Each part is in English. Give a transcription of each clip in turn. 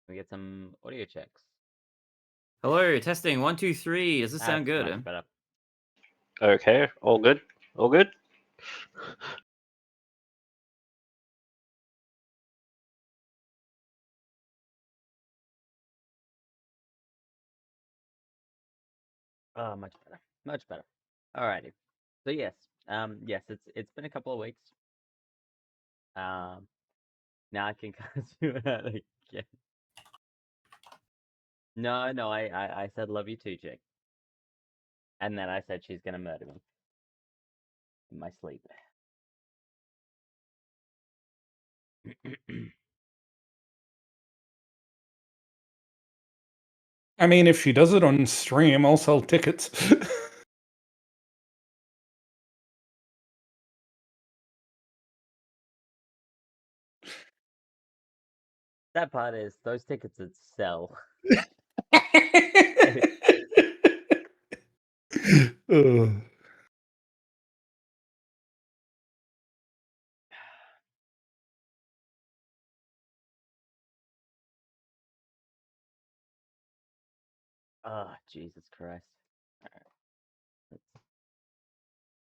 We get some audio checks. Hello, testing 1, 2, 3. Does this sound That's good? much better. Okay, all good. All good. Oh, much better. Much better. Alrighty. So yes, yes, it's been a couple of weeks. Now I can kind of do it again. No, I said love you too, chick. And then I said she's gonna murder me in my sleep. I mean, if she does it on stream, I'll sell tickets. That part is those tickets would sell. Ugh. Oh, Jesus Christ. Alright. A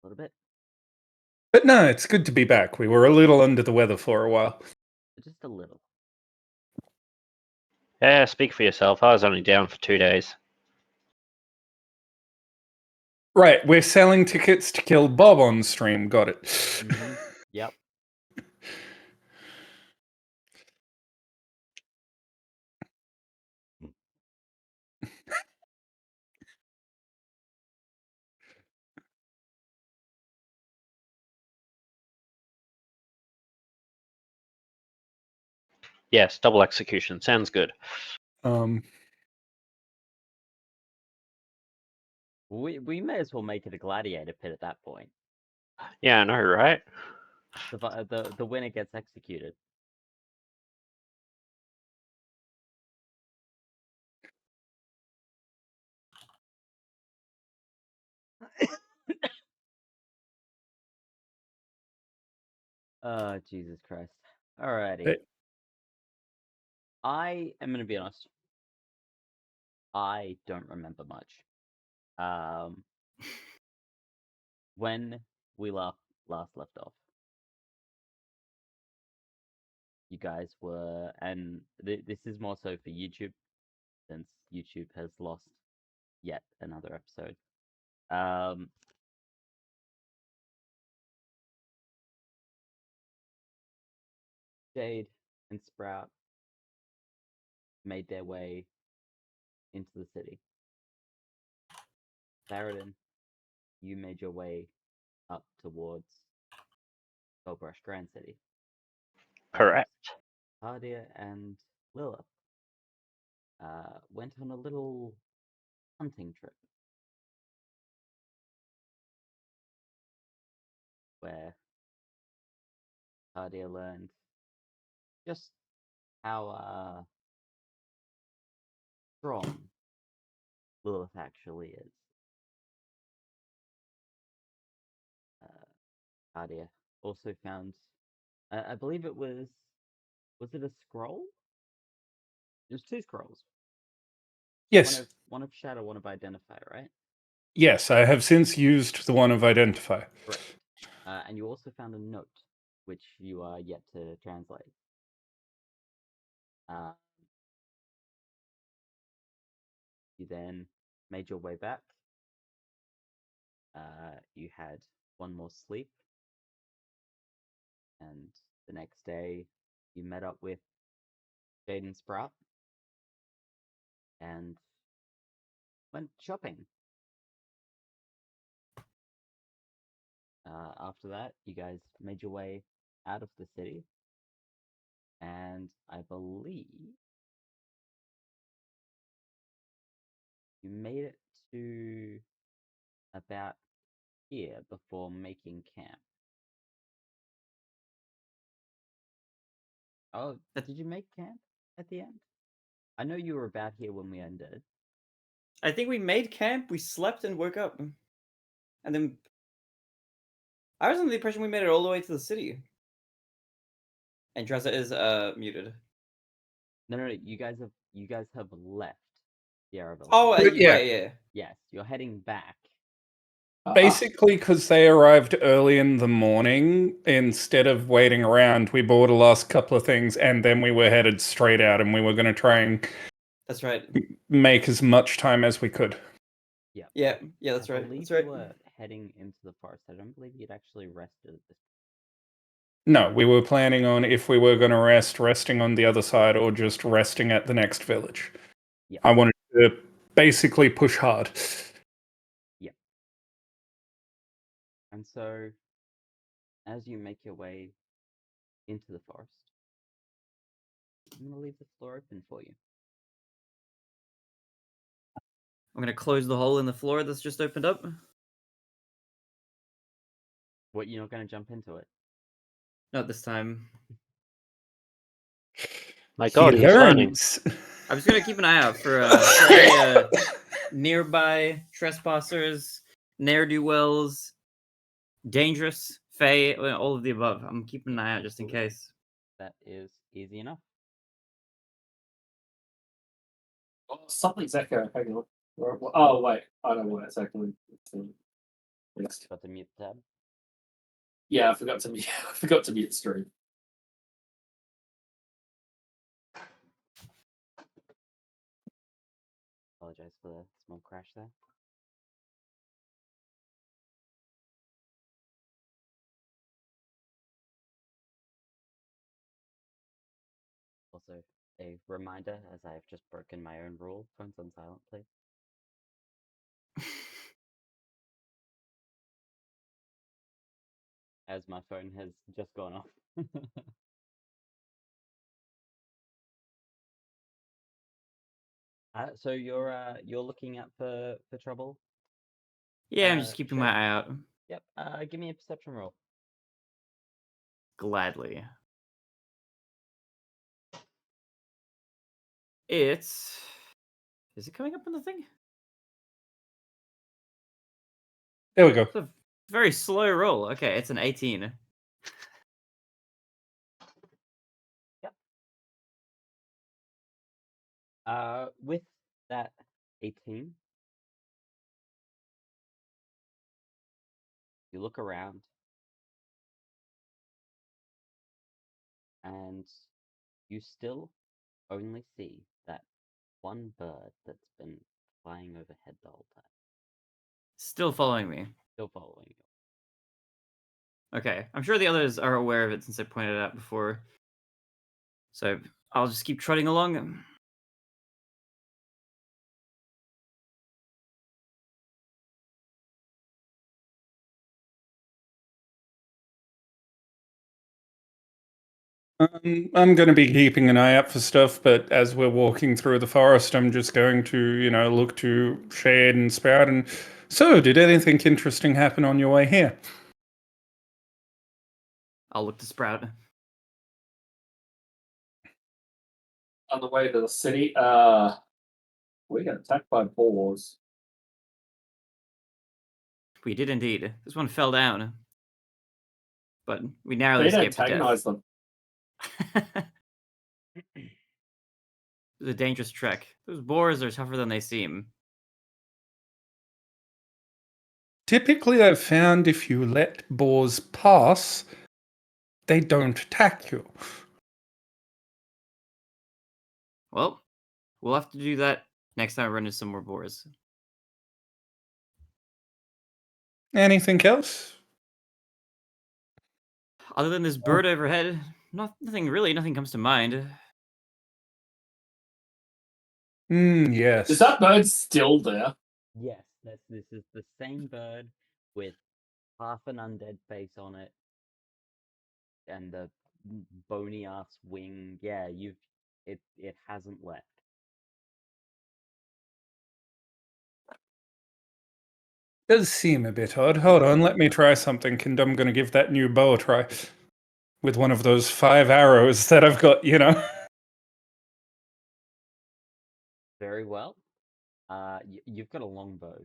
little bit. But no, it's good to be back. We were a little under the weather for a while. Just a little. Yeah, speak for yourself. I was only down for 2 days. Right, we're selling tickets to kill Bob on stream. Got it. Mm-hmm. Yep. Yes, double execution. Sounds good. We may as well make it a gladiator pit at that point. Yeah, I know, right? The winner gets executed. Oh, Jesus Christ. Alrighty. Hey. I am gonna be honest. I don't remember much. When we last left off, you guys were, and this is more so for YouTube, since YouTube has lost yet another episode. Jade and Sprout made their way into the city. Clarendon, you made your way up towards Fellbrush Grand City. Correct. Hardia and Lilith went on a little hunting trip where Hardia learned just how strong Lilith actually is. Hardia also found, I believe it was it a scroll? There's two scrolls. Yes. One of Shadow, one of Identify, right? Yes, I have since used the one of Identify. Correct. And you also found a note, which you are yet to translate. You then made your way back. You had one more sleep. And the next day, you met up with Jaden Sprout and went shopping. After that, you guys made your way out of the city. And I believe you made it to about here before making camp. Oh, did you make camp at the end? I know you were about here when we ended. I think we made camp, we slept, and woke up. And then I was under the impression we made it all the way to the city. And Tressa is muted. No. You guys have left the Aravel. Oh, But yeah. right, yeah. Yes, you're heading back. Basically, because they arrived early in the morning, instead of waiting around, we bought the last couple of things and then we were headed straight out and we were going to try and That's right. make as much time as we could. Yeah. Yeah, that's I right. believe That's right. you were heading into the forest. I don't believe you'd actually rested at this. No, we were planning on, if we were going to rest, resting on the other side or just resting at the next village. Yeah. I wanted to basically push hard. And so, as you make your way into the forest, I'm going to leave the floor open for you. I'm gonna close the hole in the floor that's just opened up. What, you're not going to jump into it? Not this time. My God, He he's learning. learns. I'm just gonna keep an eye out for any nearby trespassers, ne'er-do-wells, dangerous, fey, all of the above. I'm keeping an eye out just in case. That is easy enough. Oh, something's echoing. Hang on. Oh wait, I know what it's echoing. Yes. Got to mute the tab. Yeah, I forgot to mute. I forgot to mute stream. Apologize for the small crash there. Also, a reminder, as I have just broken my own rule, phones on silent, please. As my phone has just gone off. So you're looking out for trouble? Yeah, I'm just keeping sure. my eye out. Yep. Give me a perception roll. Gladly. Is it coming up on the thing? There we go. It's a very slow roll. Okay, it's an 18. With that 18, you look around and you still only see that one bird that's been flying overhead the whole time. Still following me. Still following you. Okay, I'm sure the others are aware of it since I pointed it out before. So I'll just keep trotting along. I'm going to be keeping an eye out for stuff, but as we're walking through the forest, I'm just going to, look to Shade and Sprout. And so, did anything interesting happen on your way here? I'll look to Sprout. On the way to the city, we got attacked by boars. We did indeed. This one fell down. But we narrowly They escaped to antagonize them. death. It was a dangerous trek. Those boars are tougher than they seem. Typically, I've found if you let boars pass, they don't attack you. Well, we'll have to do that next time I run into some more boars. Anything else? Other than this bird overhead, nothing comes to mind. Yes. Is that bird still there? Yes, this is the same bird with half an undead face on it and the bony ass wing. Yeah, it hasn't left. Does seem a bit odd. Hold on, let me try something, and I'm going to give that new bow a try. With one of those 5 arrows that I've got, Very well. You've got a longbow,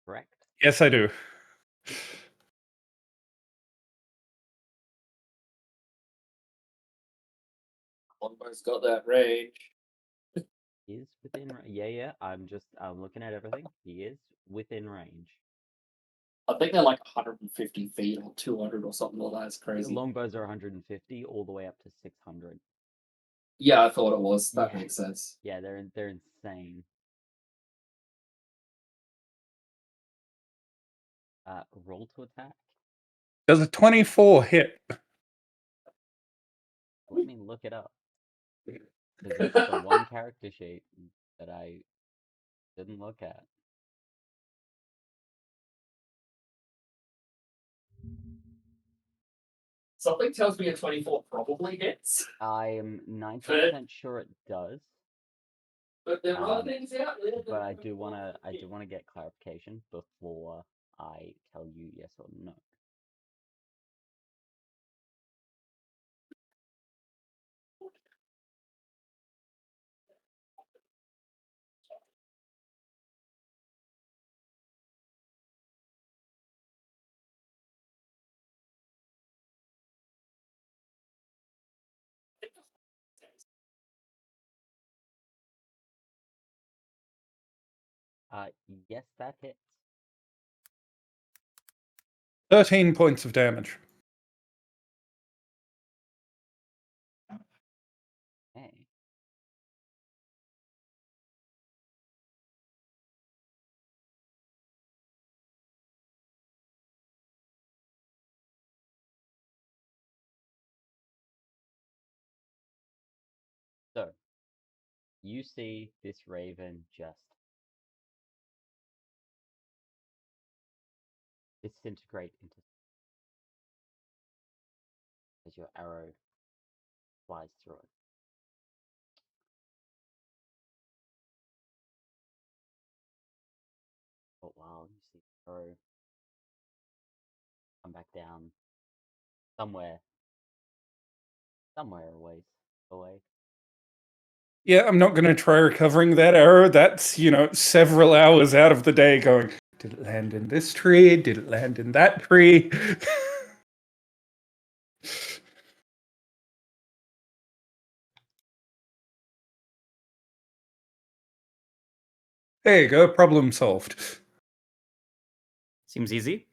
correct? Yes, I do. Longbow's got that range. Is within yeah. I'm looking at everything. He is within range. I think they're like 150 feet or 200 or something like that. It's crazy. Longbows are 150 all the way up to 600. Yeah, I thought it was. That Yeah. makes sense. Yeah, they're insane. Roll to attack. Does a 24 hit? Let me look it up. Because it's the one character sheet that I didn't look at. Something tells me a 24 probably hits. I am 90% sure it does. But there are things out there. But I do wanna get clarification before I tell you yes or no. Yes, that hits. 13 points of damage. Okay. So, you see this raven just disintegrate into as your arrow flies through it. But while you see the arrow come back down somewhere away. Yeah, I'm not going to try recovering that arrow. That's, several hours out of the day going, did it land in this tree? Did it land in that tree? There you go, problem solved. Seems easy.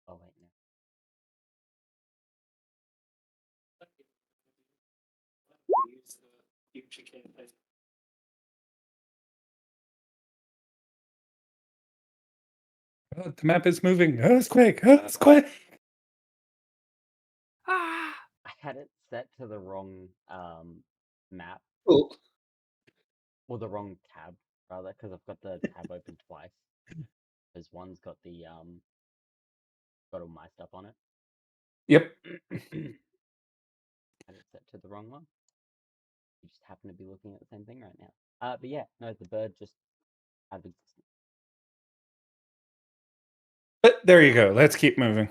Oh wait, no. Oh, the map is moving. Earthquake, earthquake. I had it set to the wrong map Oh. or the wrong tab rather, because I've got the tab open twice. Because one's got the got all my stuff on it. Yep. Had it set to the wrong one. You just happen to be looking at the same thing right now. But yeah, no, the bird just had the But there you go. Let's keep moving.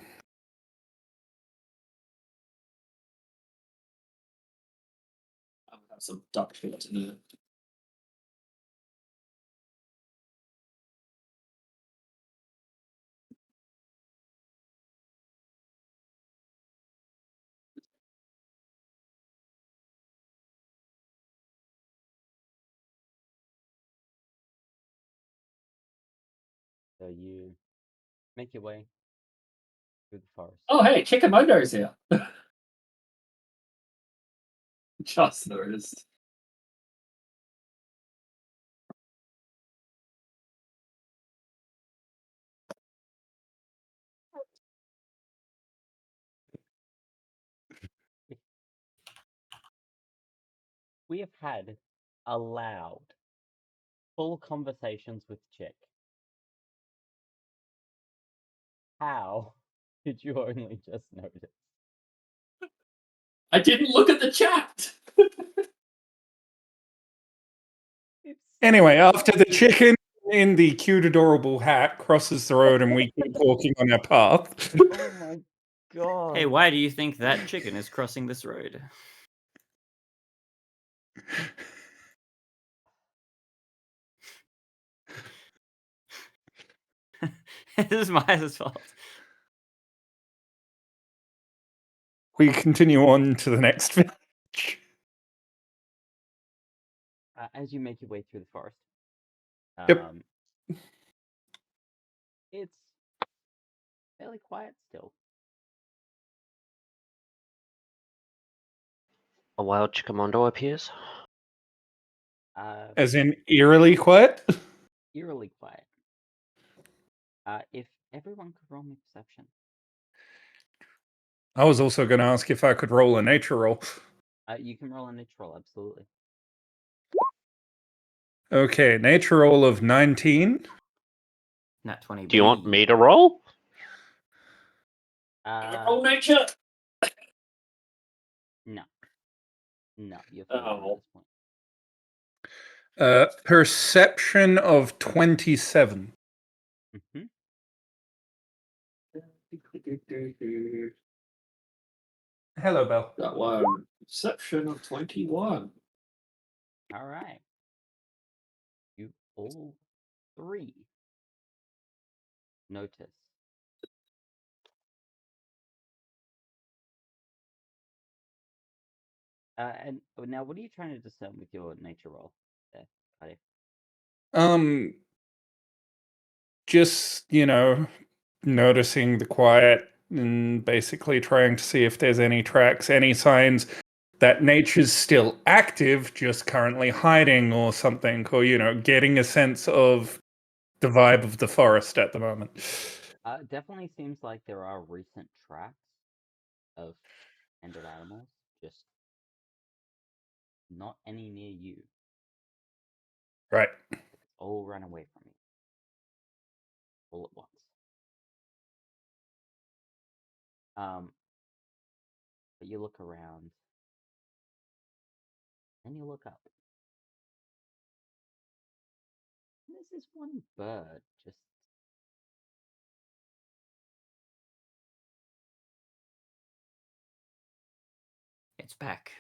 I'll have some duck feet to do. so you make your way through the forest. Oh, hey, Chikamondo's here. Just noticed. We have had allowed full conversations with Chick. How did you only just notice? I didn't look at the chat. Anyway, after the chicken in the cute, adorable hat crosses the road and we keep walking on our path. Oh my god. Hey, why do you think that chicken is crossing this road? This is Maya's fault. we continue on to the next village. As you make your way through the forest, Yep. it's fairly quiet still. A wild Chickamondo appears. As in eerily quiet? Eerily quiet. If everyone could roll me perception. I was also going to ask if I could roll a nature roll. You can roll a nature roll, absolutely. Okay, nature roll of 19. Nat 20. Do you want me to roll? Roll nature. No. No, you're fine at Oh. this point. Perception of 27. Mm-hmm. Hello, Belle. That one. Perception of 21. All right. You all three notice. And now, what are you trying to discern with your nature roll there, Paddy? Just, noticing the quiet and basically trying to see if there's any tracks, any signs that nature's still active, just currently hiding or something, or, getting a sense of the vibe of the forest at the moment. Definitely seems like there are recent tracks of ended animals, just not any near you. Right. All run away from you. All at once. But you look around, and you look up. And there's this one bird just It's back.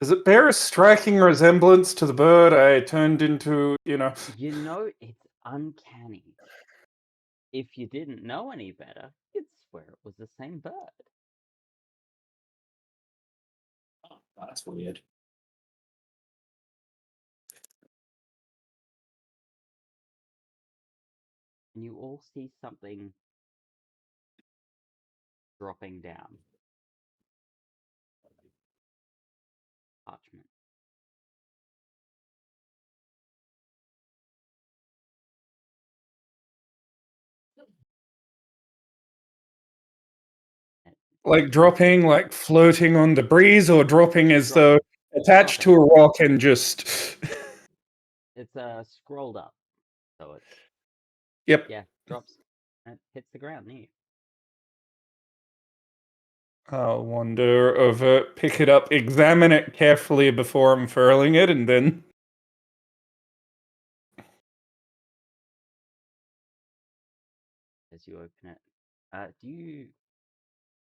Does it bear a striking resemblance to the bird I turned into, You know, it's uncanny. If you didn't know any better, you'd swear it was the same bird. Oh, that's weird. And you all see something dropping down. Parchment. like dropping, like floating on the breeze, or dropping as though attached to Dropping. a rock and just. It's scrolled up, so it's Yep. yeah, drops and hits the ground near you. I'll wander over, pick it up, examine it carefully before unfurling it, and then. As you open it, do you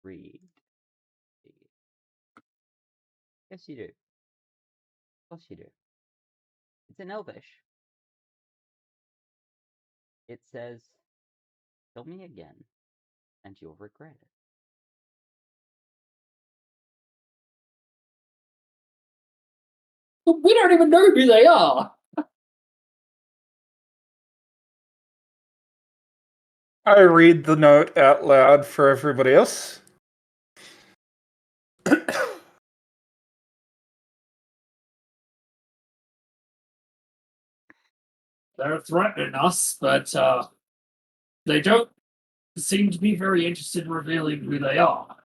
read? Yes, you do. Of course you do. It's in Elvish. It says, "Kill me again, and you'll regret it." We don't even know who they are. I read the note out loud for everybody else. They're threatening us, but they don't seem to be very interested in revealing who they are.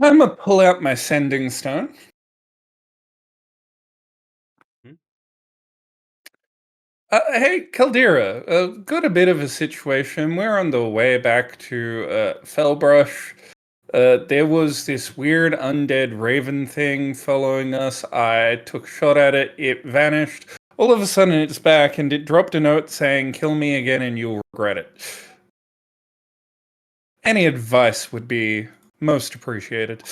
I'm gonna pull out my sending stone. Hey, Caldera, got a bit of a situation. We're on the way back to Fellbrush. There was this weird undead raven thing following us. I took a shot at it. It vanished. All of a sudden, it's back, and it dropped a note saying, "Kill me again and you'll regret it." Any advice would be most appreciated.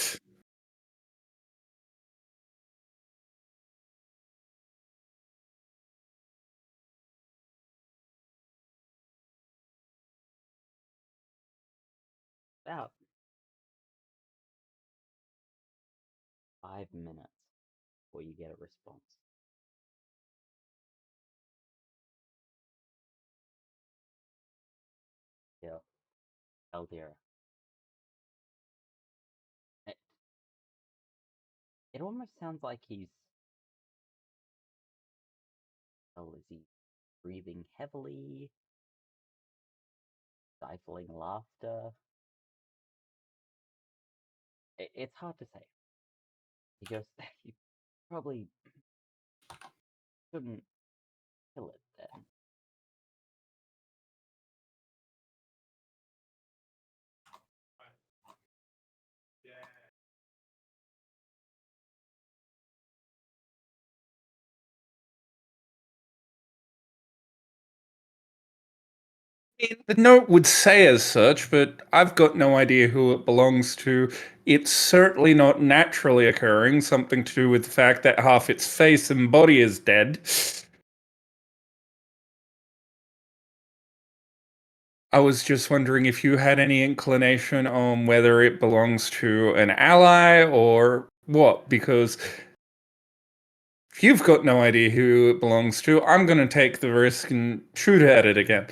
About 5 minutes before you get a response. Yeah, Eldira. It, it almost sounds like he's. Oh, is he breathing heavily? Stifling laughter? It's hard to say. He goes, you probably shouldn't kill it then. The note would say as such, but I've got no idea who it belongs to. It's certainly not naturally occurring, something to do with the fact that half its face and body is dead. I was just wondering if you had any inclination on whether it belongs to an ally or what, because if you've got no idea who it belongs to, I'm going to take the risk and shoot at it again.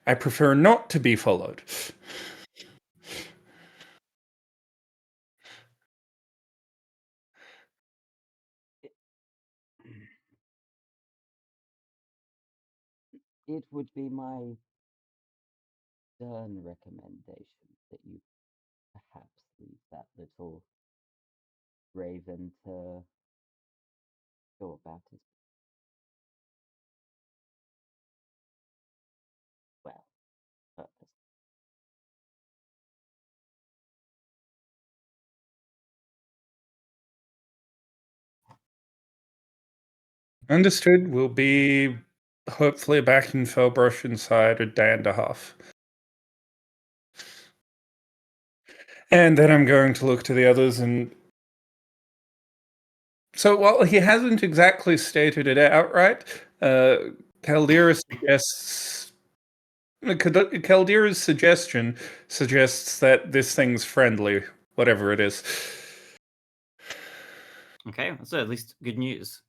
I prefer not to be followed. It would be my stern recommendation that you perhaps leave that little raven to go about his well purpose. Understood. We'll be hopefully back in Fellbrush inside a day and a half. And then I'm going to look to the others and. So, while he hasn't exactly stated it outright, Caldera's suggestion suggests that this thing's friendly, whatever it is. Okay, so at least good news.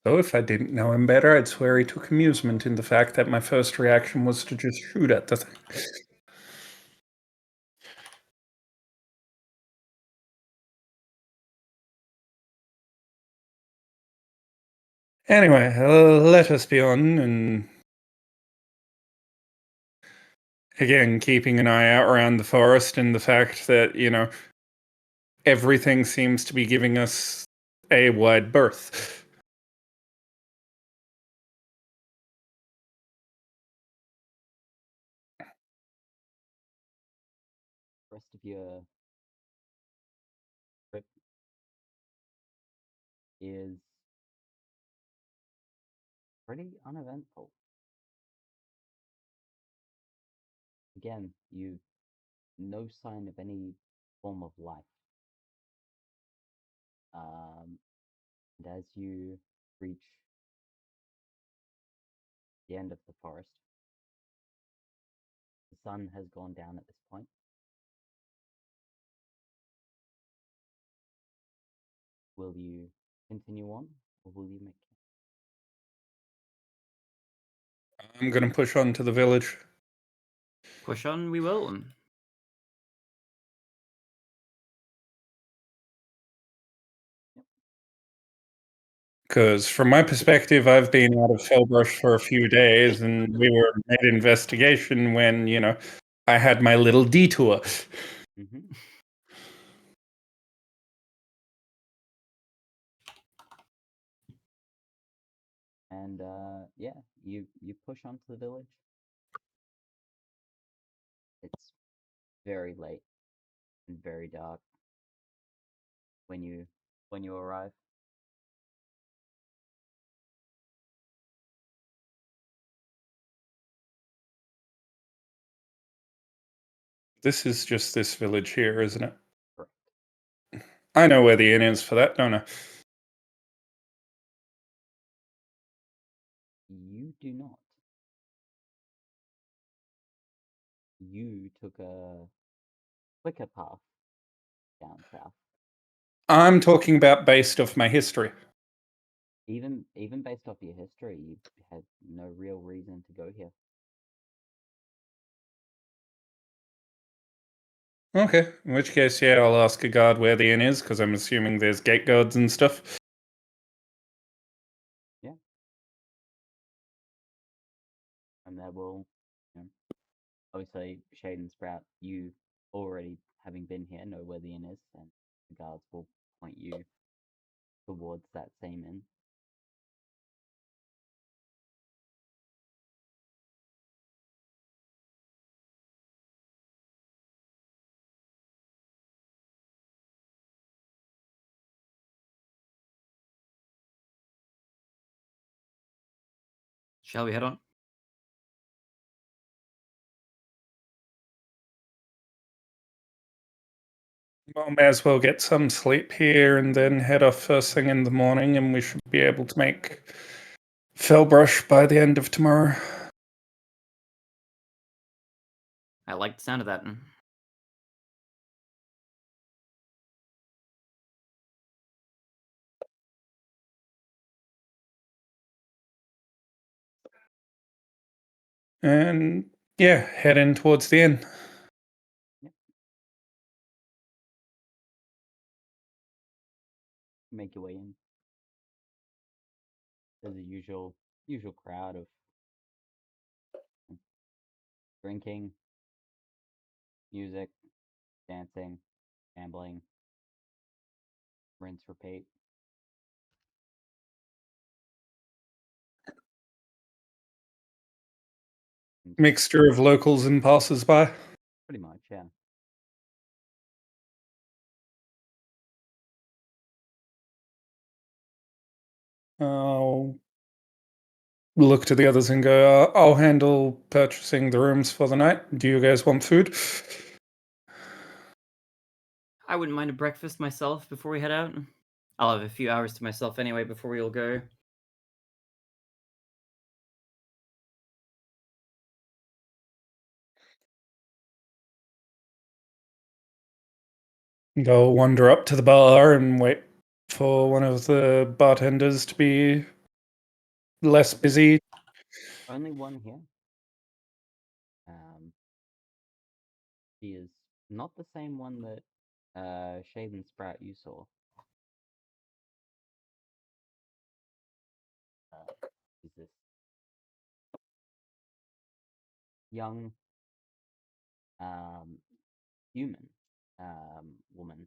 So if I didn't know him better, I'd swear he took amusement in the fact that my first reaction was to just shoot at the thing. Anyway, let us be on, and again, keeping an eye out around the forest and the fact that, everything seems to be giving us a wide berth. The rest of your trip is pretty uneventful. Again, you no sign of any form of life. And as you reach the end of the forest, the sun has gone down at this point. Will you continue on, or will you make I'm going to push on to the village. Push on, we will. Because from my perspective, I've been out of Fellbrush for a few days, and we were mid-investigation when, I had my little detour. Mm-hmm. And yeah, you push onto the village. It's very late and very dark when you arrive. This is just this village here, isn't it? Correct. I know where the inn is for that, don't I? You do not. You took a quicker path down south. I'm talking about based off my history. Even based off your history, you had no real reason to go here. Okay, in which case, yeah, I'll ask a guard where the inn is, because I'm assuming there's gate guards and stuff. And there will, you know, obviously, Shade and Sprout, you already having been here know where the inn is, and the guards will point you towards that same inn. Shall we head on? Well, may as well get some sleep here and then head off first thing in the morning, and we should be able to make Fellbrush by the end of tomorrow. I like the sound of that. And yeah, head in towards the inn. Make your way in. There's a usual crowd of drinking, music, dancing, gambling, rinse, repeat. Mixture of locals and passers-by. Pretty much, yeah. I'll look to the others and go, I'll handle purchasing the rooms for the night. Do you guys want food? I wouldn't mind a breakfast myself before we head out. I'll have a few hours to myself anyway before we all go. Go wander up to the bar and wait for one of the bartenders to be less busy. Only one here. She is not the same one that Shade and Sprout you saw. Is this young human woman?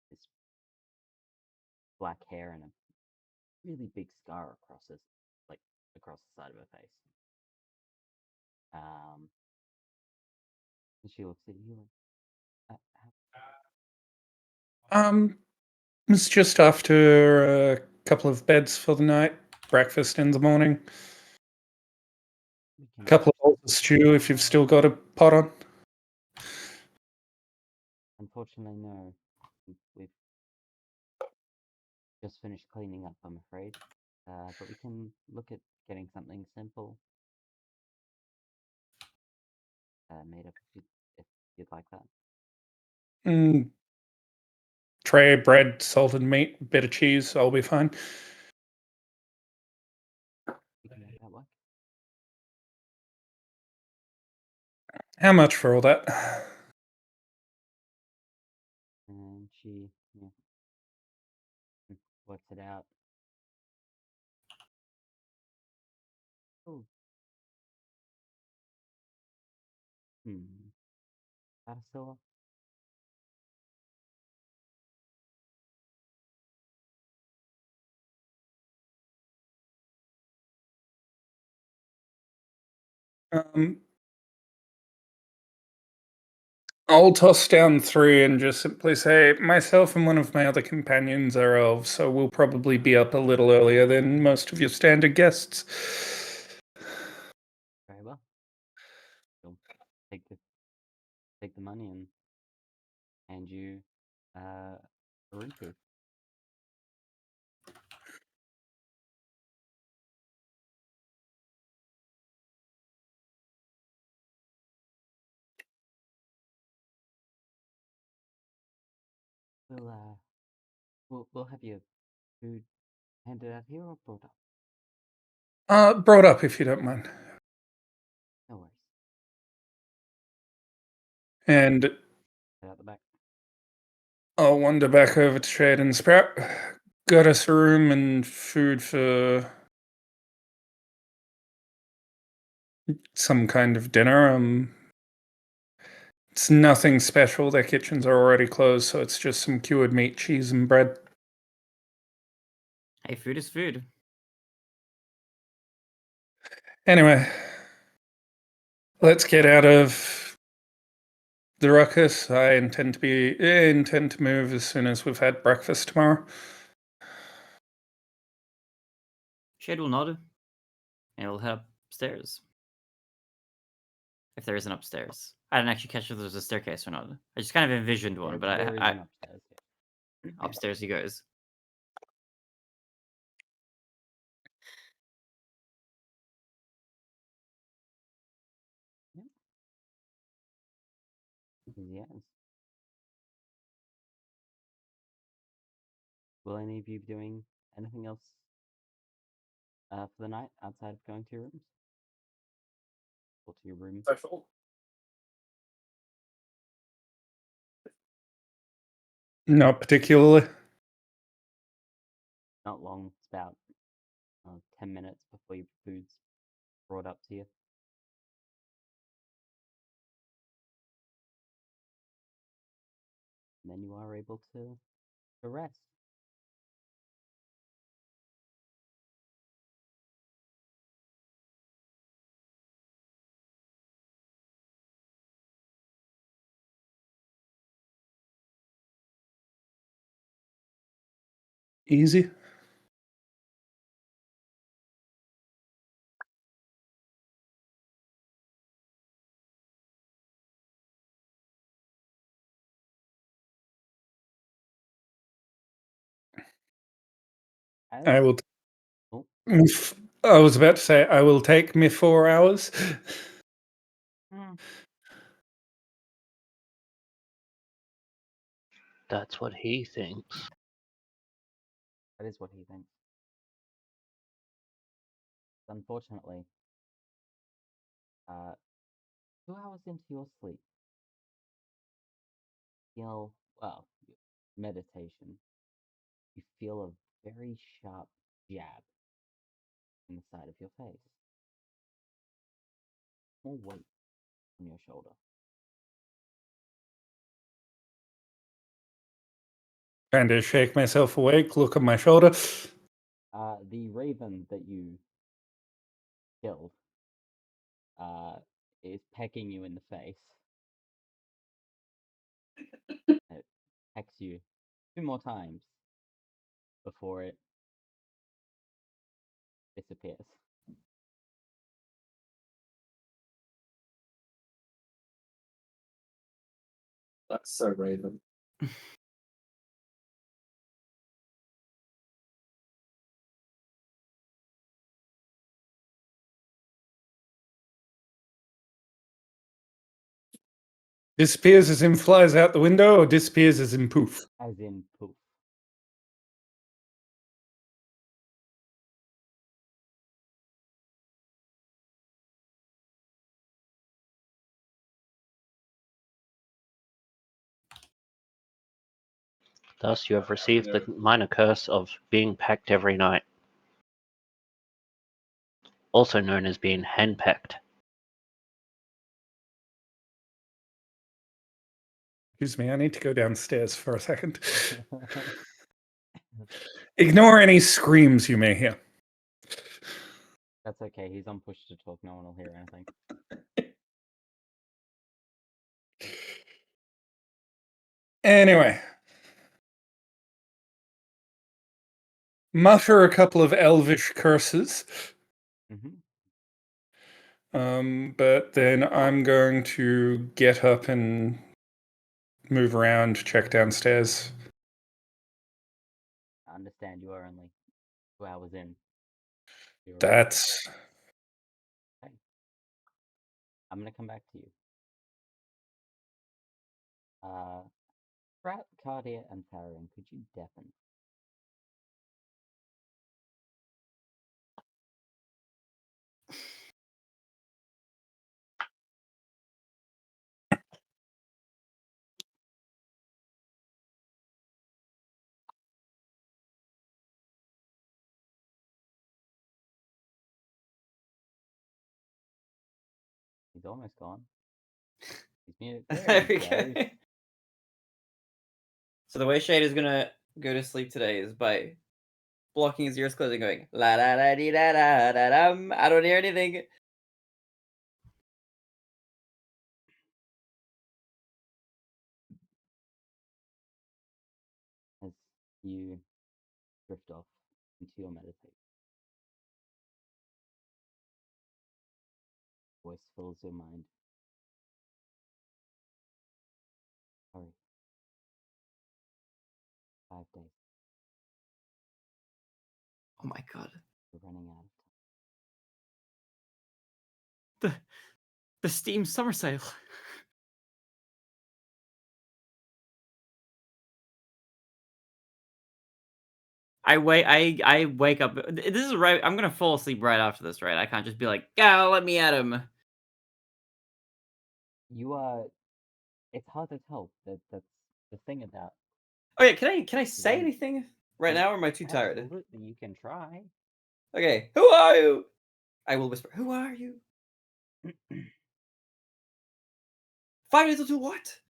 This black hair and a really big scar across the side of her face. And she looks at you like, It's just after a couple of beds for the night, breakfast in the morning, a couple of bowls of stew if you've still got a pot on. Unfortunately, no. We've just finished cleaning up, I'm afraid. But we can look at getting something simple made up if you'd like that. Tray of bread, salted meat, bit of cheese, I'll be fine. We can make that work. How much for all that? And she works it out. Oh. About a silver. I'll toss down 3 and just simply say, myself and one of my other companions are elves, so we'll probably be up a little earlier than most of your standard guests. Very well. He'll take the money and hand you a room key. We'll have your food handed out here or brought up? Brought up, if you don't mind. No worries. And Head out the back. I'll wander back over to Shade and Sprout. Got us a room and food for some kind of dinner. It's nothing special. Their kitchens are already closed, so it's just some cured meat, cheese, and bread. Hey, food is food. Anyway, let's get out of the ruckus. I intend to move as soon as we've had breakfast tomorrow. Shade will nod, and he'll head upstairs. If there is an upstairs. I didn't actually catch if there was a staircase or not. I just kind of envisioned one, but There is I an upstairs. Yeah. upstairs he goes. Yes. Will any of you be doing anything else for the night outside of going to your rooms? Or to your room? Special. Not particularly. Not long. It's about 10 minutes before your food's brought up to you. And then you are able to rest. Easy. I As will. oh, I was about to say, I will take me 4 hours. That's what he thinks. that is what he thinks. Unfortunately, 2 hours into your sleep, feel meditation. You feel a very sharp jab in the side of your face. More weight on your shoulder. Trying to shake myself awake, look at my shoulder. The raven that you killed is pecking you in the face. It pecks you 2 more times before it disappears. That's so Raven. Disappears as in flies out the window, or disappears as in poof? As in poof. Thus, you have received the minor curse of being pecked every night, also known as being henpecked. Excuse me, I need to go downstairs for a second. Ignore any screams you may hear. That's okay. He's on push to talk. No one will hear anything. Anyway. Mutter a couple of elvish curses. But then I'm going to get up and move around, check downstairs. I understand you are only 2 hours in. You're That's... okay. I'm gonna come back to you. Rat, Cardia, and Farron, could you deafen? He's almost gone. He's muted. There we goes. go. So the way Shade is gonna go to sleep today is by blocking his ears closed and going la la la dee da da da dum. I don't hear anything. As you drift off into your meditation, voice fills your mind. Hurry. 5 days. Oh my god. We're running out of time. The Steam summer sale. I wake up. This is right. I'm gonna fall asleep right after this, right? I can't just be like, "Yeah, let me at him." You are. It's hard to tell. That's the thing about. Oh yeah, can I say When- anything right now, or am I too tired? Absolutely, you can try. Okay, who are you? I will whisper. Who are you? 5 days to what?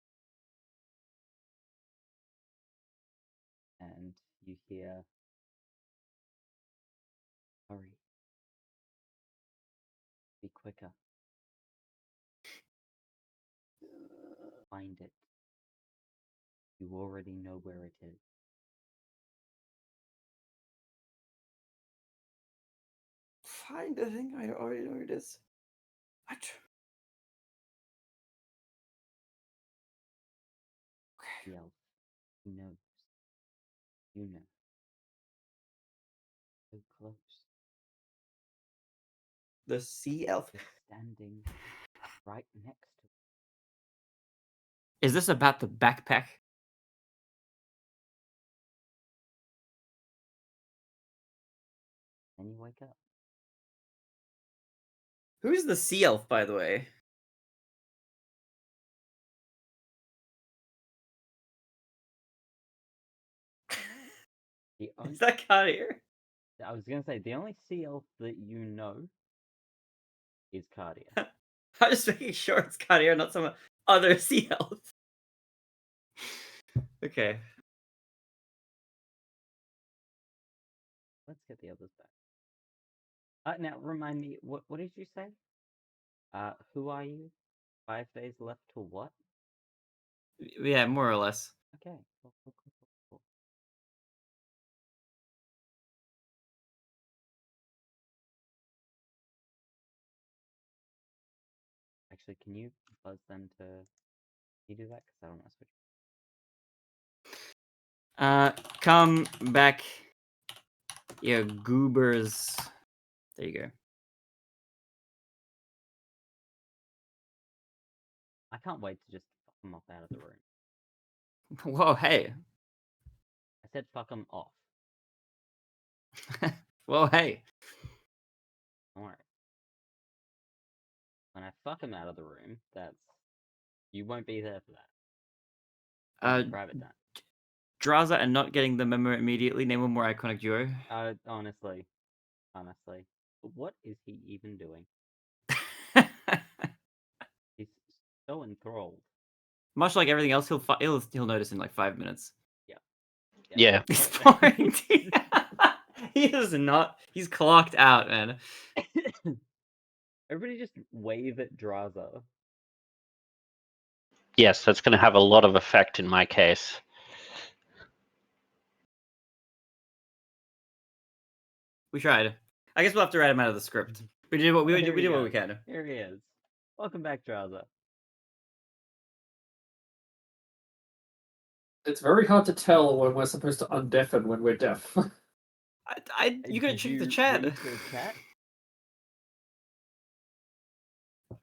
And you hear. Hurry. Be quicker. Find it. You already know where it is. Find a thing I already know it is. What? Okay. The elf. He knows. You know. So close. The sea elf. Just standing right next to Is this about the backpack? Then you wake up. Who is the sea elf, by the way? The only, Is that Cartier? I was gonna say the only sea elf that you know is Cardia. I'm just making sure it's Cartier, not some other sea elf. Okay. Let's get the others back. Now remind me, what did you say? Who are you? 5 days left to what? Yeah, more or less. Okay. Cool. Actually, can you buzz them to? Can you do that? Because I don't know switch. Come back, you goobers. There you go. I can't wait to just fuck them off out of the room. Whoa, hey. I said fuck them off. Whoa, hey. Don't worry. When I fuck them out of the room, that's you won't be there for that. It'll be private time. Draza and not getting the memo immediately. Name a more iconic duo. Honestly, what is he even doing? He's so enthralled. Much like everything else, he'll notice in like 5 minutes. Yeah. He's boring. He is not. He's clocked out, man. Everybody just wave at Draza. Yes, that's going to have a lot of effect in my case. We tried. I guess we'll have to write him out of the script. We did what we Oh, did. here We he did what we goes. can. Here he is. Welcome back, Draza. It's very hard to tell when we're supposed to undeafen when we're deaf. You gotta Did check the you chat. read the chat?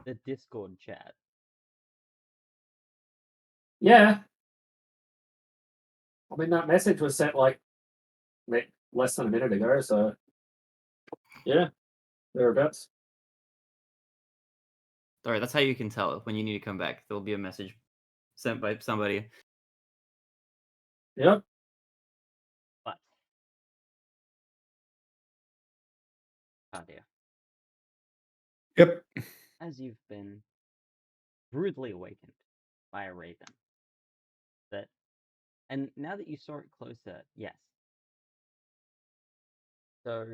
The Discord chat. Yeah. I mean, that message was sent like less than a minute ago, so yeah, thereabouts. Alright, that's how you can tell when you need to come back. There'll be a message sent by somebody. Yep. But dear. Yep. As you've been rudely awakened by a raven, and now that you saw it closer, yes. So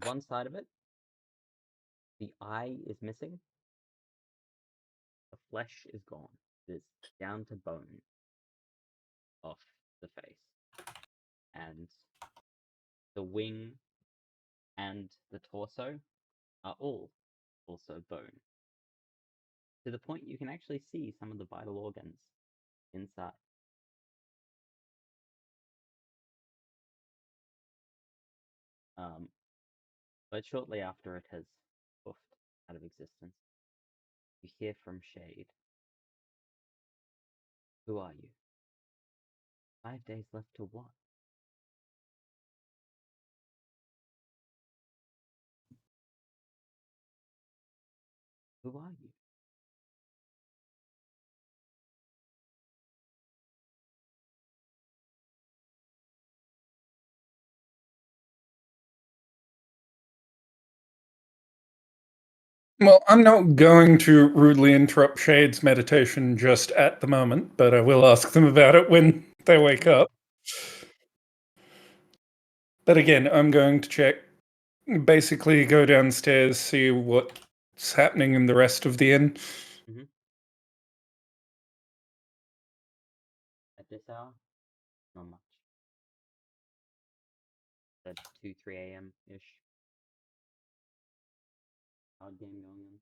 one side of it, the eye is missing. The flesh is gone. It is down to bone off the face. And the wing and the torso are all also bone. To the point you can actually see some of the vital organs inside. But shortly after it has poofed out of existence, you hear from Shade. Who are you? 5 days left to what? Who are you? Well, I'm not going to rudely interrupt Shade's meditation just at the moment, but I will ask them about it when they wake up. But again, I'm going to check, basically go downstairs, see what's happening in the rest of the inn. At this hour? Not much. At 2, 3 a.m.-ish. Card game going on.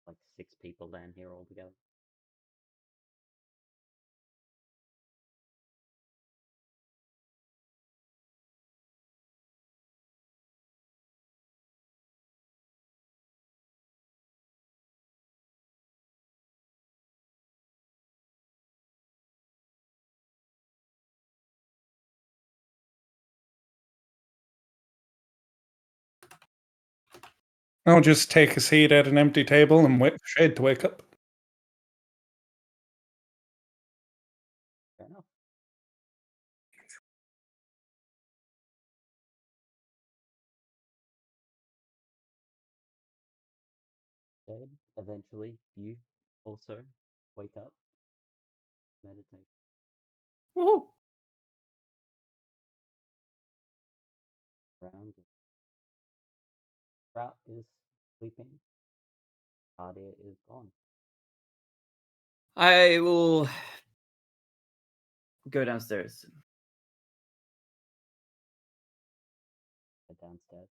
Like 6 people down here altogether. I'll just take a seat at an empty table and wait for Shade to wake up. Fair enough. Then, eventually, you also wake up, meditate. Woohoo! Around. Sprout is sleeping. Cardia is gone. I will go downstairs. Head downstairs.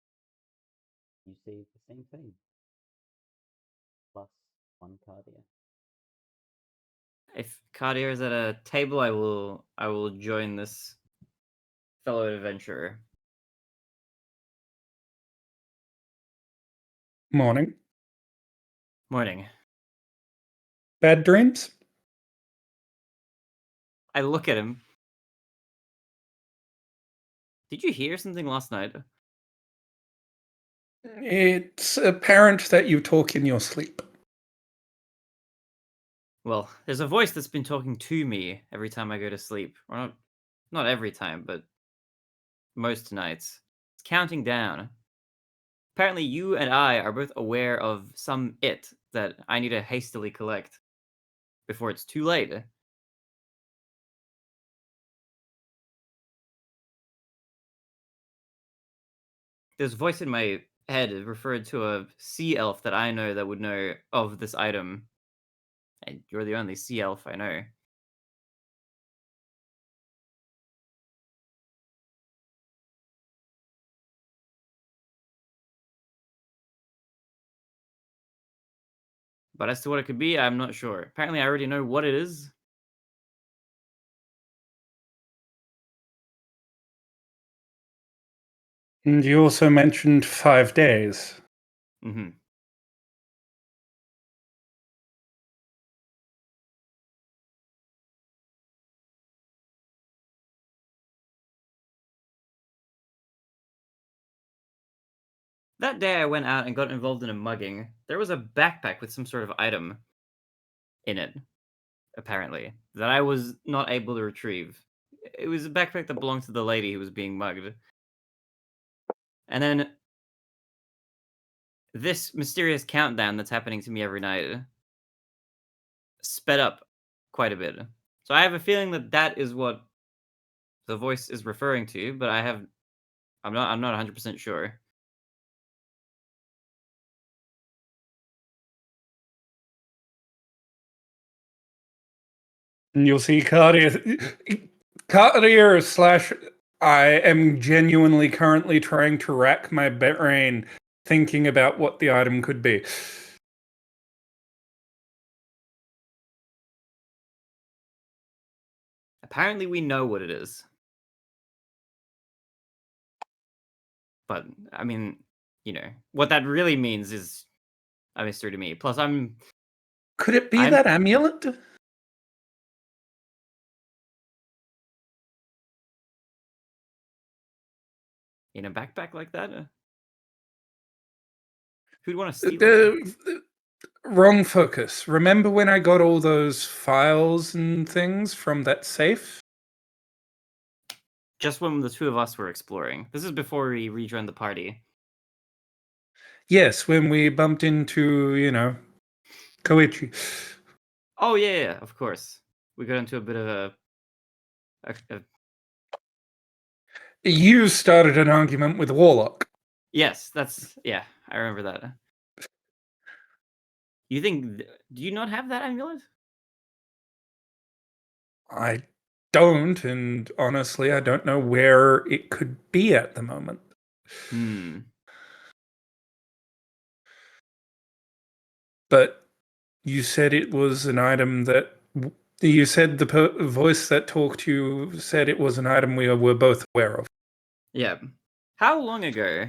You see the same thing. Plus 1 Cardia. If Kadir is at a table, I will join this fellow adventurer. Morning. Morning. Bad dreams? I look at him. Did you hear something last night? It's apparent that you talk in your sleep. Well, there's a voice that's been talking to me every time I go to sleep. Or not every time, but most nights. It's counting down. Apparently, you and I are both aware of some it that I need to hastily collect before it's too late. There's a voice in my head referred to a sea elf that I know that would know of this item. And you're the only sea elf I know. But as to what it could be, I'm not sure. Apparently, I already know what it is. And you also mentioned 5 days. Mm-hmm. That day I went out and got involved in a mugging. There was a backpack with some sort of item in it, apparently, that I was not able to retrieve. It was a backpack that belonged to the lady who was being mugged. And then this mysterious countdown that's happening to me every night sped up quite a bit. So I have a feeling that that is what the voice is referring to, but I'm not 100% sure. And you'll see Cartier slash I am genuinely currently trying to rack my brain thinking about what the item could be. Apparently we know what it is. But, I mean, what that really means is a mystery to me. Plus, Could it be that amulet? in a backpack like that? Who'd want to steal it? The wrong focus. Remember when I got all those files and things from that safe? Just when the two of us were exploring. This is before we rejoined the party. Yes, when we bumped into, Koichi. Oh, yeah, of course. We got into a bit of a You started an argument with Warlock. Yes, yeah, I remember that. You think, do you not have that amulet? I don't, and honestly, I don't know where it could be at the moment. But you said it was an item that you said the voice that talked to you said it was an item we were both aware of. Yeah. How long ago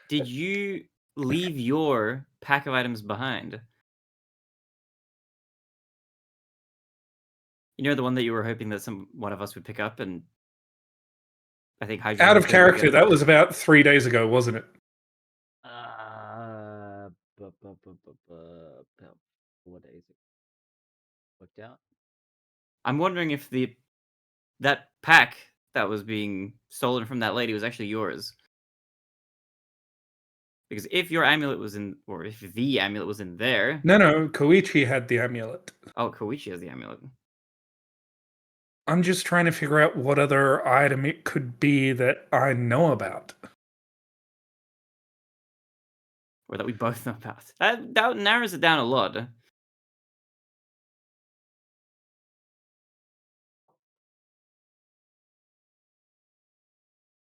did you leave your pack of items behind? You know, the one that you were hoping that one of us would pick up, and I think Hydrogen Out was of gonna go character, get it. that was about 3 days ago, wasn't it? What days it worked out? I'm wondering if that pack that was being stolen from that lady was actually yours. Because if your amulet was in, or if the amulet was in there. No, Koichi had the amulet. Oh, Koichi has the amulet. I'm just trying to figure out what other item it could be that I know about. Or that we both know about. That narrows it down a lot.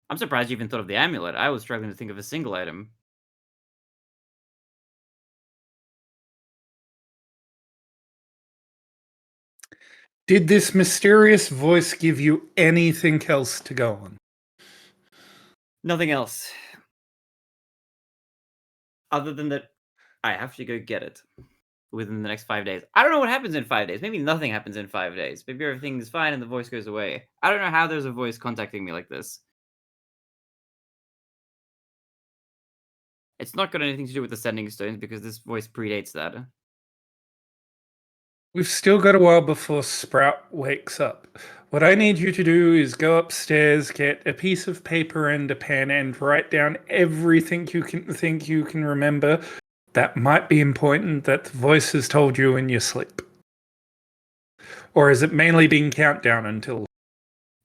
I'm surprised you even thought of the amulet. I was struggling to think of a single item. Did this mysterious voice give you anything else to go on? Nothing else. Other than that, I have to go get it within the next 5 days. I don't know what happens in 5 days. Maybe nothing happens in 5 days. Maybe everything is fine and the voice goes away. I don't know how there's a voice contacting me like this. It's not got anything to do with the sending stones because this voice predates that. We've still got a while before Sprout wakes up. What I need you to do is go upstairs, get a piece of paper and a pen, and write down everything you can remember that might be important that the voice has told you in your sleep. Or is it mainly being countdown until?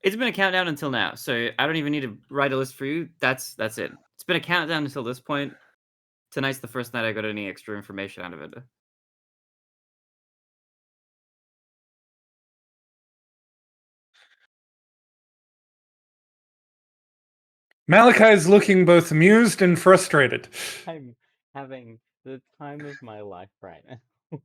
It's been a countdown until now, so I don't even need to write a list for you. That's it. It's been a countdown until this point. Tonight's the first night I got any extra information out of it. Malachi is looking both amused and frustrated. I'm having the time of my life right now.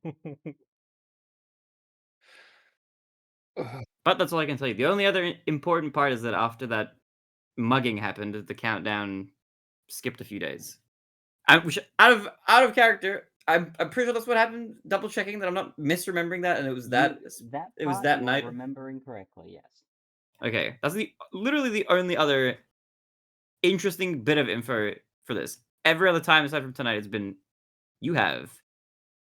But that's all I can tell you. The only other important part is that after that mugging happened, the countdown skipped a few days. Which out of character. I'm pretty sure that's what happened. Double checking that I'm not misremembering that, and it was that it was that you night. are remembering correctly, yes. Okay, that's literally the only other interesting bit of info for this. Every other time aside from tonight, it's been you have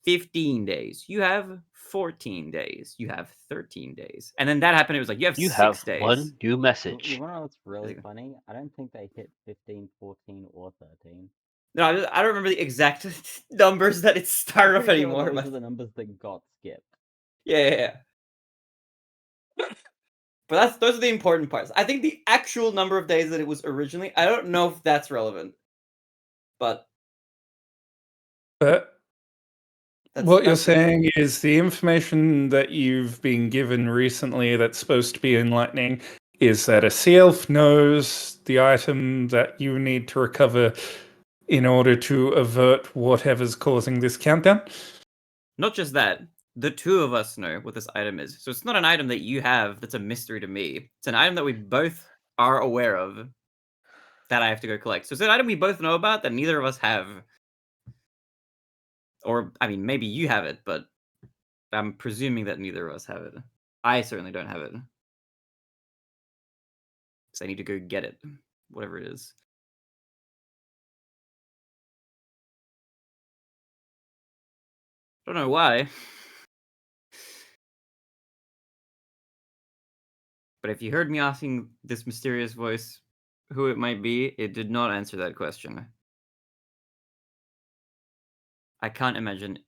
15 days, you have 14 days, you have 13 days, and then that happened. It was like you have You 6 have days. one new You message. wanna know what's really Like- funny? I don't think they hit 15, 14, or 13. No, I don't remember the exact numbers that it started I'm off pretty sure anymore. those But are the numbers that got skipped. yeah. But those are the important parts. I think the actual number of days that it was originally, I don't know if that's relevant. But But that's, what you're that's saying is the information that you've been given recently that's supposed to be enlightening is that a sea elf knows the item that you need to recover in order to avert whatever's causing this countdown? not just that. The two of us know what this item is. So it's not an item that you have that's a mystery to me. It's an item that we both are aware of that I have to go collect. So it's an item we both know about that neither of us have. Or, I mean, maybe you have it, but I'm presuming that neither of us have it. I certainly don't have it. Because I need to go get it. Whatever it is. Don't know why. But if you heard me asking this mysterious voice who it might be, it did not answer that question. I can't imagine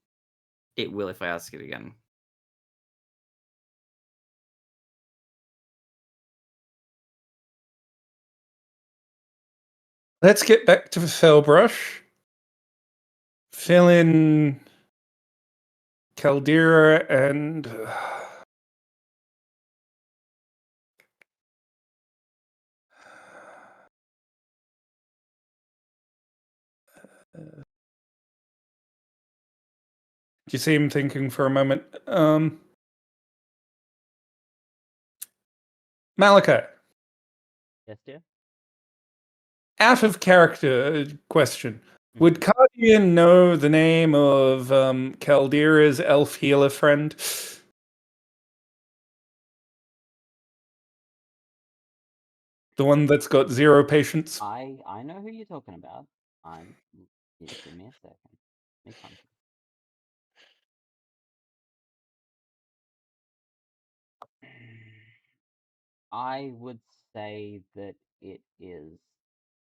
it will if I ask it again. Let's get back to the Fellbrush. Fill in Caldera and do you see him thinking for a moment? Malachi, Yes, dear? out of character question. Would Cardian know the name of Caldera's elf healer friend? The one that's got 0 patience? I know who you're talking about. Give me a second. Let me find it. I would say that it is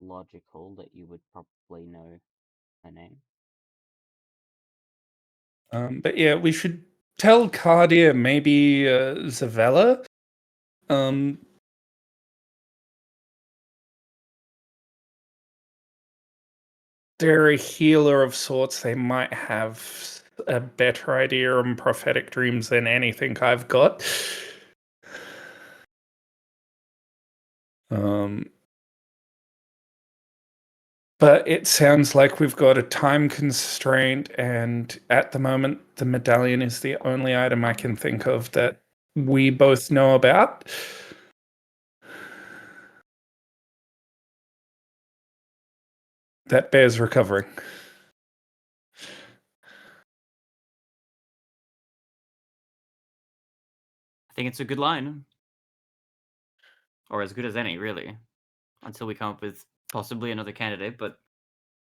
logical that you would probably know her name. But yeah, we should tell Cardia maybe Zavella. They're a healer of sorts. They might have a better idea on prophetic dreams than anything I've got. But it sounds like we've got a time constraint, and at the moment, the medallion is the only item I can think of that we both know about. That bears recovering. I think it's a good line. Or as good as any, really. Until we come up with possibly another candidate, but...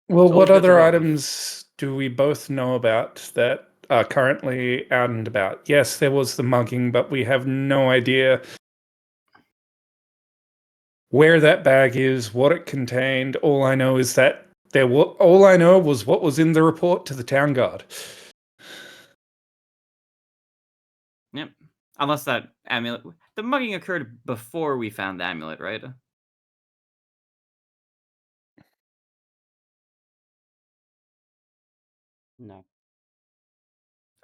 Well, It's always what good to other roll with. items do we both know about that are currently out and about? Yes, there was the mugging, but we have no idea where that bag is, what it contained. All I know is that all I know was what was in the report to the town guard. Yep. Unless that amulet... the mugging occurred before we found the amulet, right? No.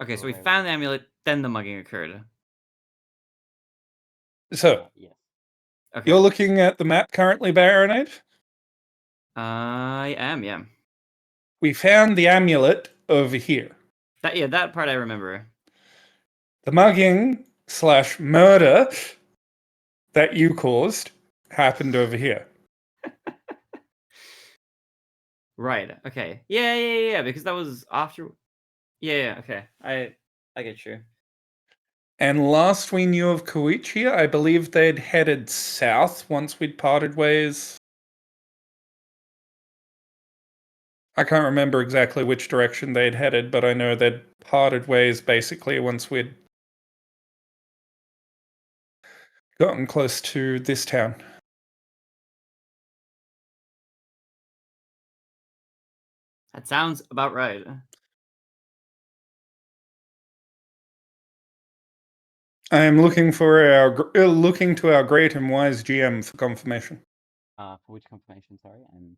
Okay, so we Right, found the amulet, then the mugging occurred. So Yes. Okay. you're looking at the map currently, Baronade. I am, yeah. We found the amulet over here. That part I remember. The mugging / murder that you caused happened over here. Right. Okay. Yeah. Because that was after. Yeah. Okay. I get you. And last we knew of Koichi, I believe they'd headed south once we'd parted ways. I can't remember exactly which direction they'd headed, but I know they'd parted ways basically once we'd gotten close to this town. That sounds about right. I am looking to our great and wise GM for confirmation. For which confirmation? Sorry, I'm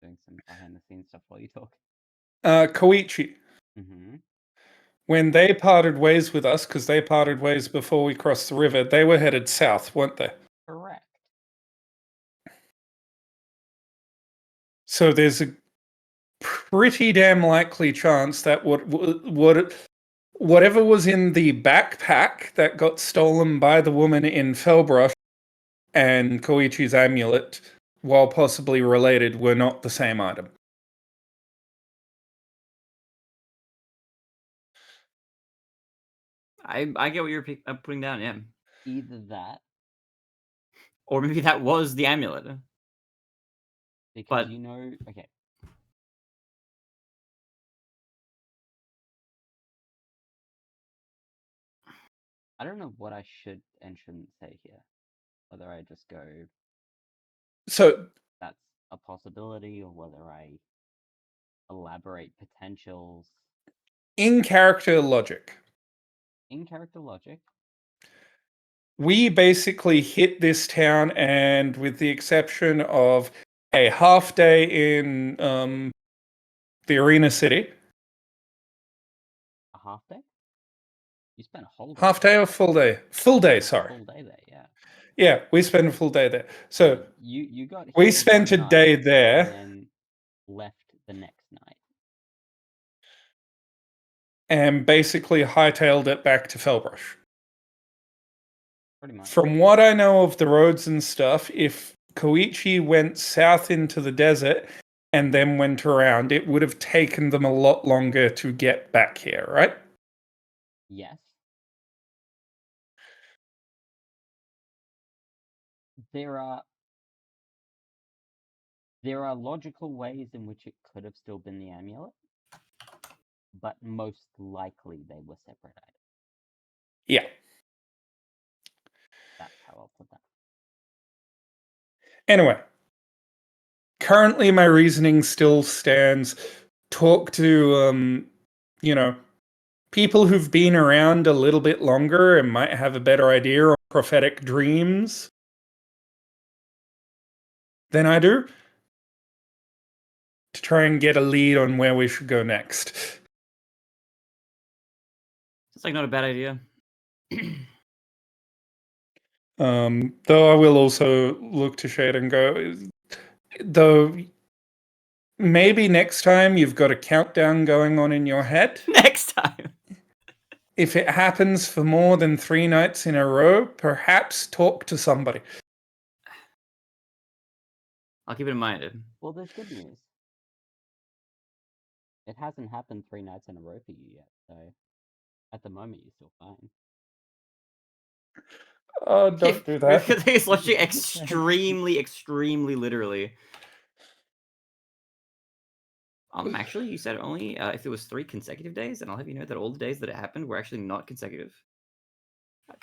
doing some behind the scenes stuff while you talk. Koichi. Mm-hmm. When they parted ways with us, because they parted ways before we crossed the river, they were headed south, weren't they? Correct. So there's a pretty damn likely chance that whatever was in the backpack that got stolen by the woman in Fellbrush and Koichi's amulet, while possibly related, were not the same item. I get what you're putting down, yeah. Either that, Or maybe that was the amulet. because But- you know, okay. I don't know what I should and shouldn't say here. Whether I just go, So that's a possibility, or whether I elaborate potentials. in character logic, In character logic, we basically hit this town, and with the exception of a half day in the arena city, a half day? You spent a whole day. half day or full day? Full day, sorry. Full day there, yeah. Yeah, we spent a full day there. So you got we here spent one a day night there. and then left the next night. And basically hightailed it back to Fellbrush. Pretty much. From what I know of the roads and stuff, if Koichi went south into the desert and then went around, it would have taken them a lot longer to get back here, right? Yes. There are logical ways in which it could have still been the amulet, but most likely they were separate items. Yeah. That's how I'll put that. Anyway, currently my reasoning still stands. Talk to, people who've been around a little bit longer and might have a better idea on prophetic dreams than I do, to try and get a lead on where we should go next. It's like not a bad idea. Though I will also look to Shade and go, though maybe next time you've got a countdown going on in your head. Next time. If it happens for more than 3 nights in a row, perhaps talk to somebody. I'll keep it in mind. Well, there's good news. It hasn't happened 3 nights in a row for you yet, so at the moment you're still fine. Oh, don't do that. Because it's literally extremely literally. Actually, you said only if it was 3 consecutive days, and I'll have you know that all the days that it happened were actually not consecutive.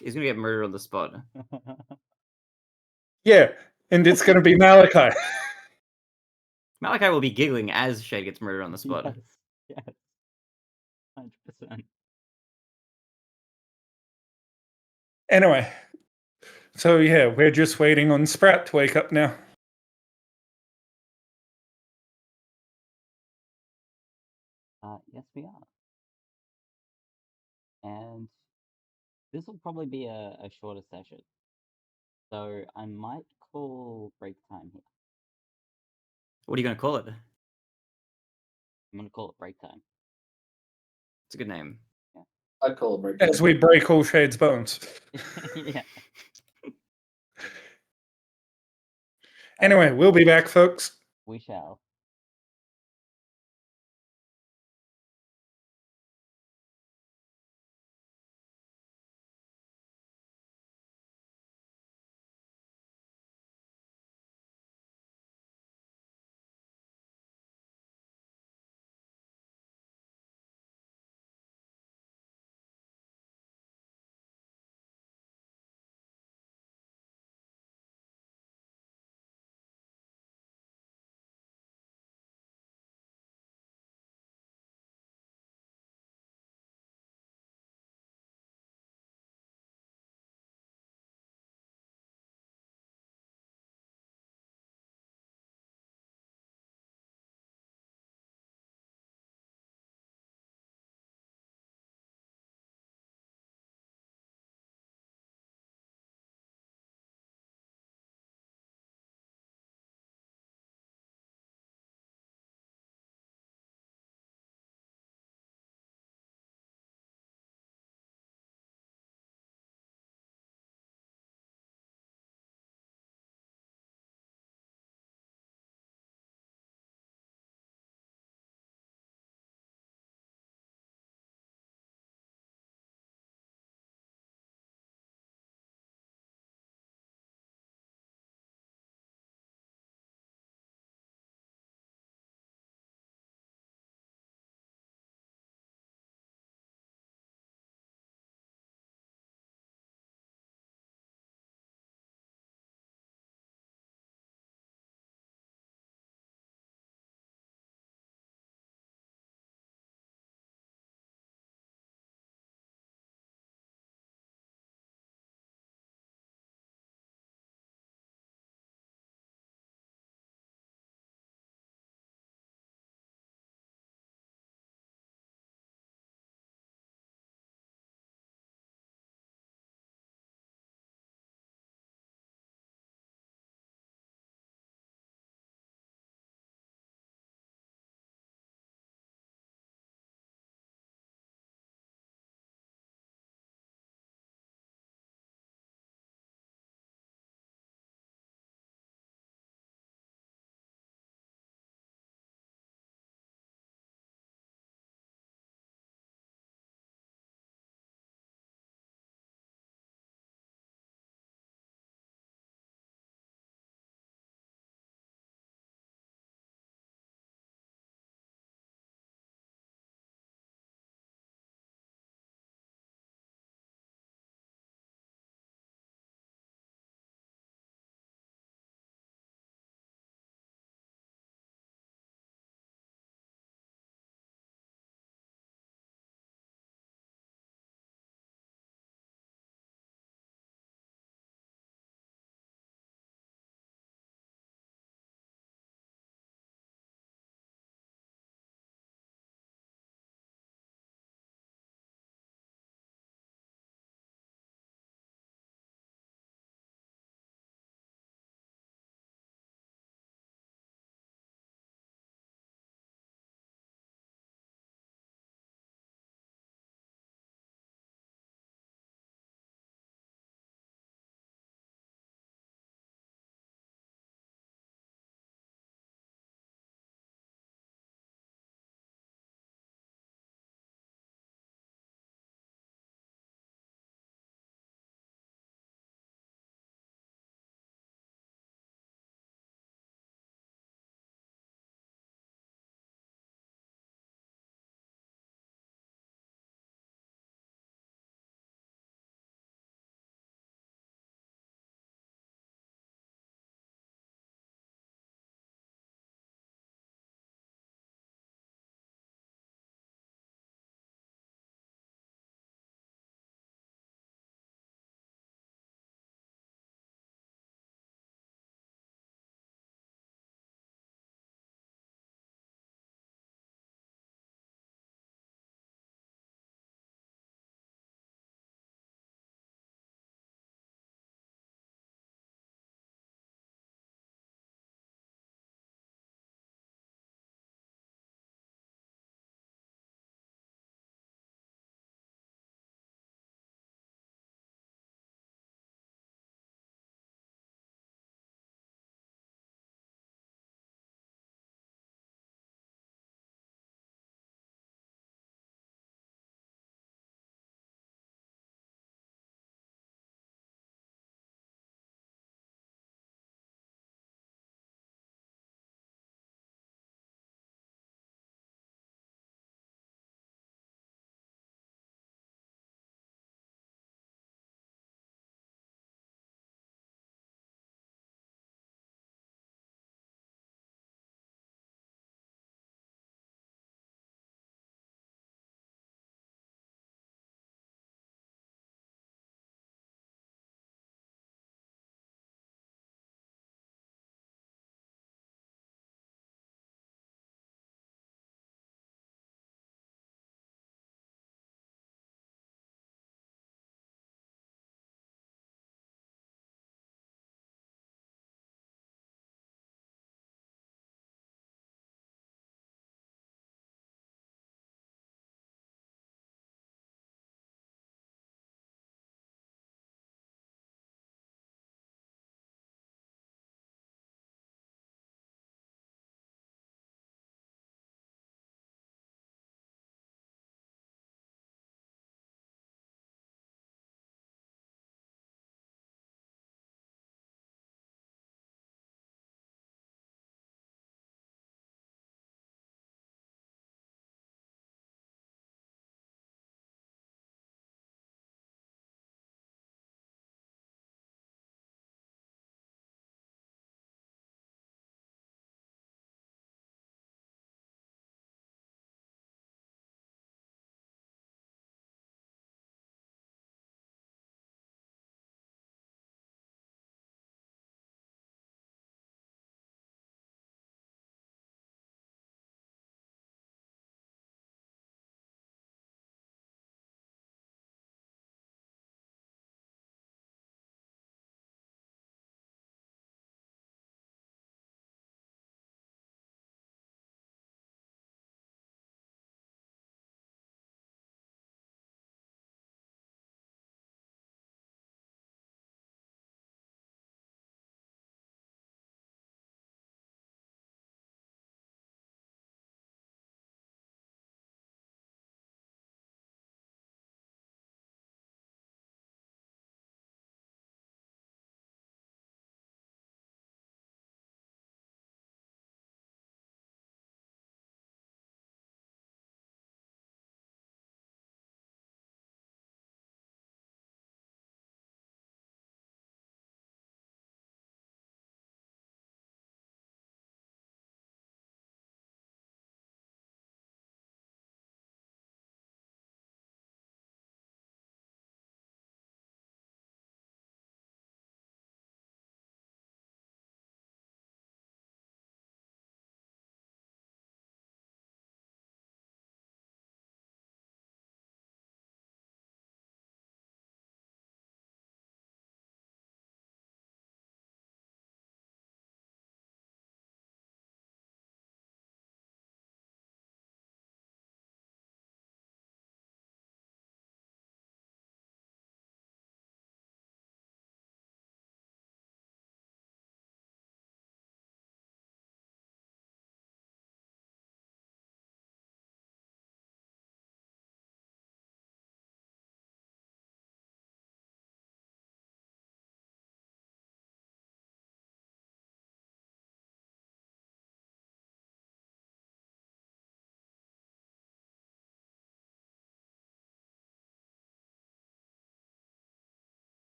He's gonna get murdered on the spot. Yeah, and it's going to be Malachi. Malachi will be giggling as Shade gets murdered on the spot. Yes. 100%. Anyway, So yeah, we're just waiting on Sprat to wake up now. Yes, we are. And this will probably be a shorter session. So I might call break time here. What are you going to call it? I'm going to call it break time. It's a good name. I call him As we break all Shade's bones. Yeah. Anyway, we'll be back, folks. We shall.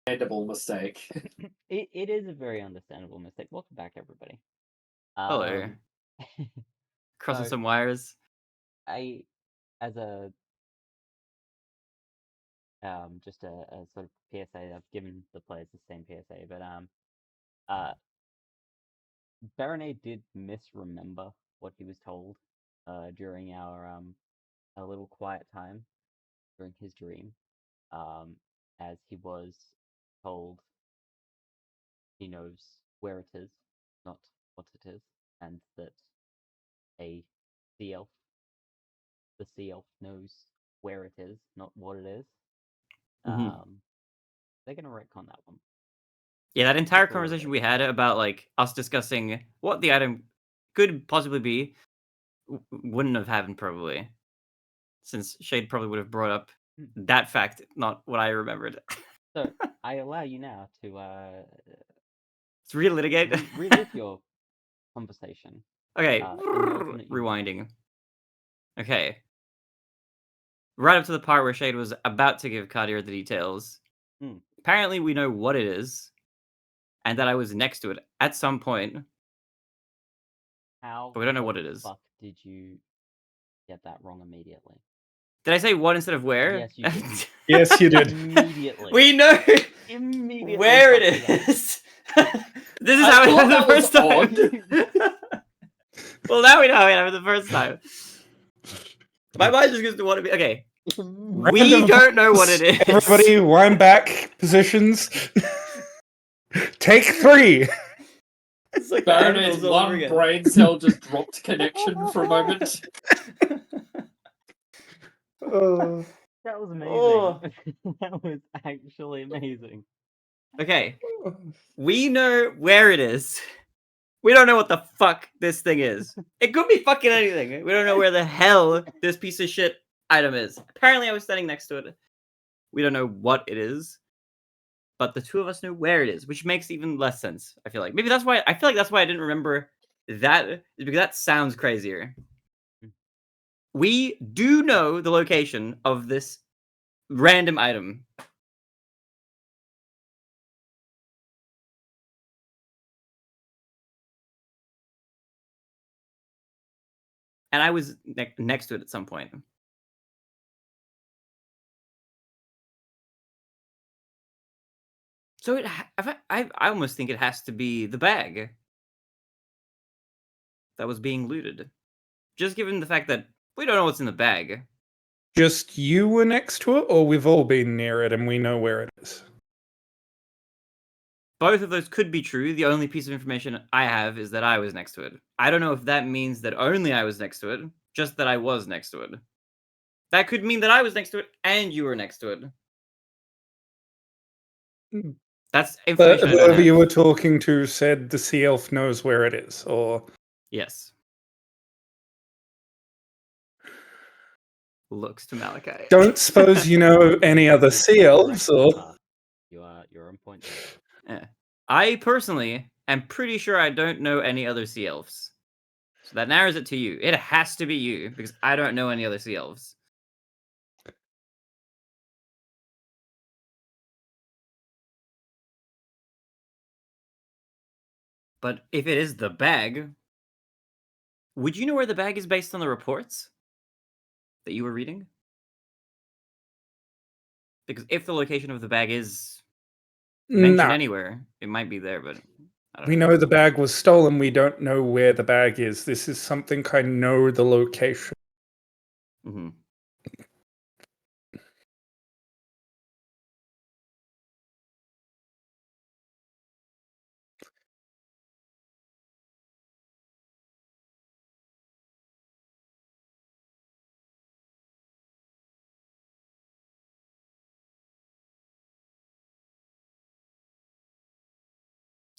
understandable mistake. It is a very understandable mistake. Welcome back, everybody. Hello. Crossing so- some wires. As a just a sort of PSA, I've given the players the same PSA, but Baronet did misremember what he was told during our little quiet time during his dream, as he was told he knows where it is, not what it is, and that a sea elf, the sea elf knows where it is, not what it is. Mhm. They're gonna retcon that one. Yeah, that entire Just a little conversation bit. we had about like us discussing what the item could possibly be wouldn't have happened probably, since Shade probably would have brought up that fact, not what I remembered. So I allow you now to Let's relitigate. relive your conversation. Okay, in the alternate universe. rewinding. Okay. Right up to the part where Shade was about to give Cartier the details. Hmm. Apparently, we know what it is, and that I was next to it at some point, How but we don't know the what it is. fuck did you get that wrong immediately? Did I say what instead of where? Yes, you did. Yes, you did. Immediately. We know Immediately where it fucked it up. is. This is I how it thought happened the that first time. Well, now we know how it happened the first time. My mind just goes to what it be. Okay, we Random don't know what it is. Everybody, wind back positions. Take 3. It's like Baronet's animals all over one again. brain cell just dropped connection for a moment. That was amazing. Oh. That was actually amazing. Okay, we know where it is. We don't know what the fuck this thing is. It could be fucking anything. We don't know where the hell this piece of shit item is. Apparently, I was standing next to it. We don't know what it is, but the two of us know where it is, which makes even less sense. I feel like maybe that's why. I feel like that's why I didn't remember that, is because that sounds crazier. We do know the location of this random item. And I was next to it at some point. So I almost think it has to be the bag that was being looted. Just given the fact that we don't know what's in the bag. Just you were next to it, or we've all been near it and we know where it is? Both of those could be true. The only piece of information I have is that I was next to it. I don't know if that means that only I was next to it, just that I was next to it. That could mean that I was next to it and you were next to it. That's But information I don't whoever have. you were talking to said the sea elf knows where it is, or... Yes. Looks to Malachi. Don't suppose you know any other sea elves, or... You're on point. Yeah. I personally am pretty sure I don't know any other sea elves. So that narrows it to you. It has to be you, because I don't know any other sea elves. But if it is the bag, would you know where the bag is based on the reports that you were reading? Because if the location of the bag is mentioned No. anywhere, it might be there, but I don't We know the bag was stolen, we don't know where the bag is. This is something I know the location. Mm-hmm.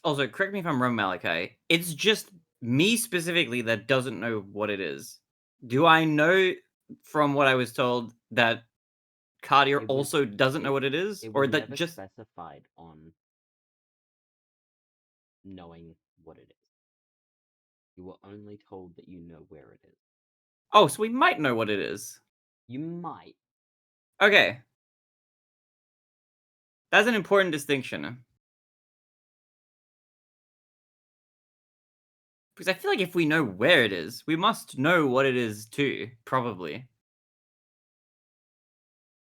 Also, correct me if I'm wrong, Malachi. It's just me specifically that doesn't know what it is. Do I know from what I was told that Cartier It was- also doesn't know what it is? It Or was that never just... specified on knowing what it is. You were only told that you know where it is. Oh, so we might know what it is. You might. Okay. That's an important distinction. Because I feel like if we know where it is, we must know what it is too, probably.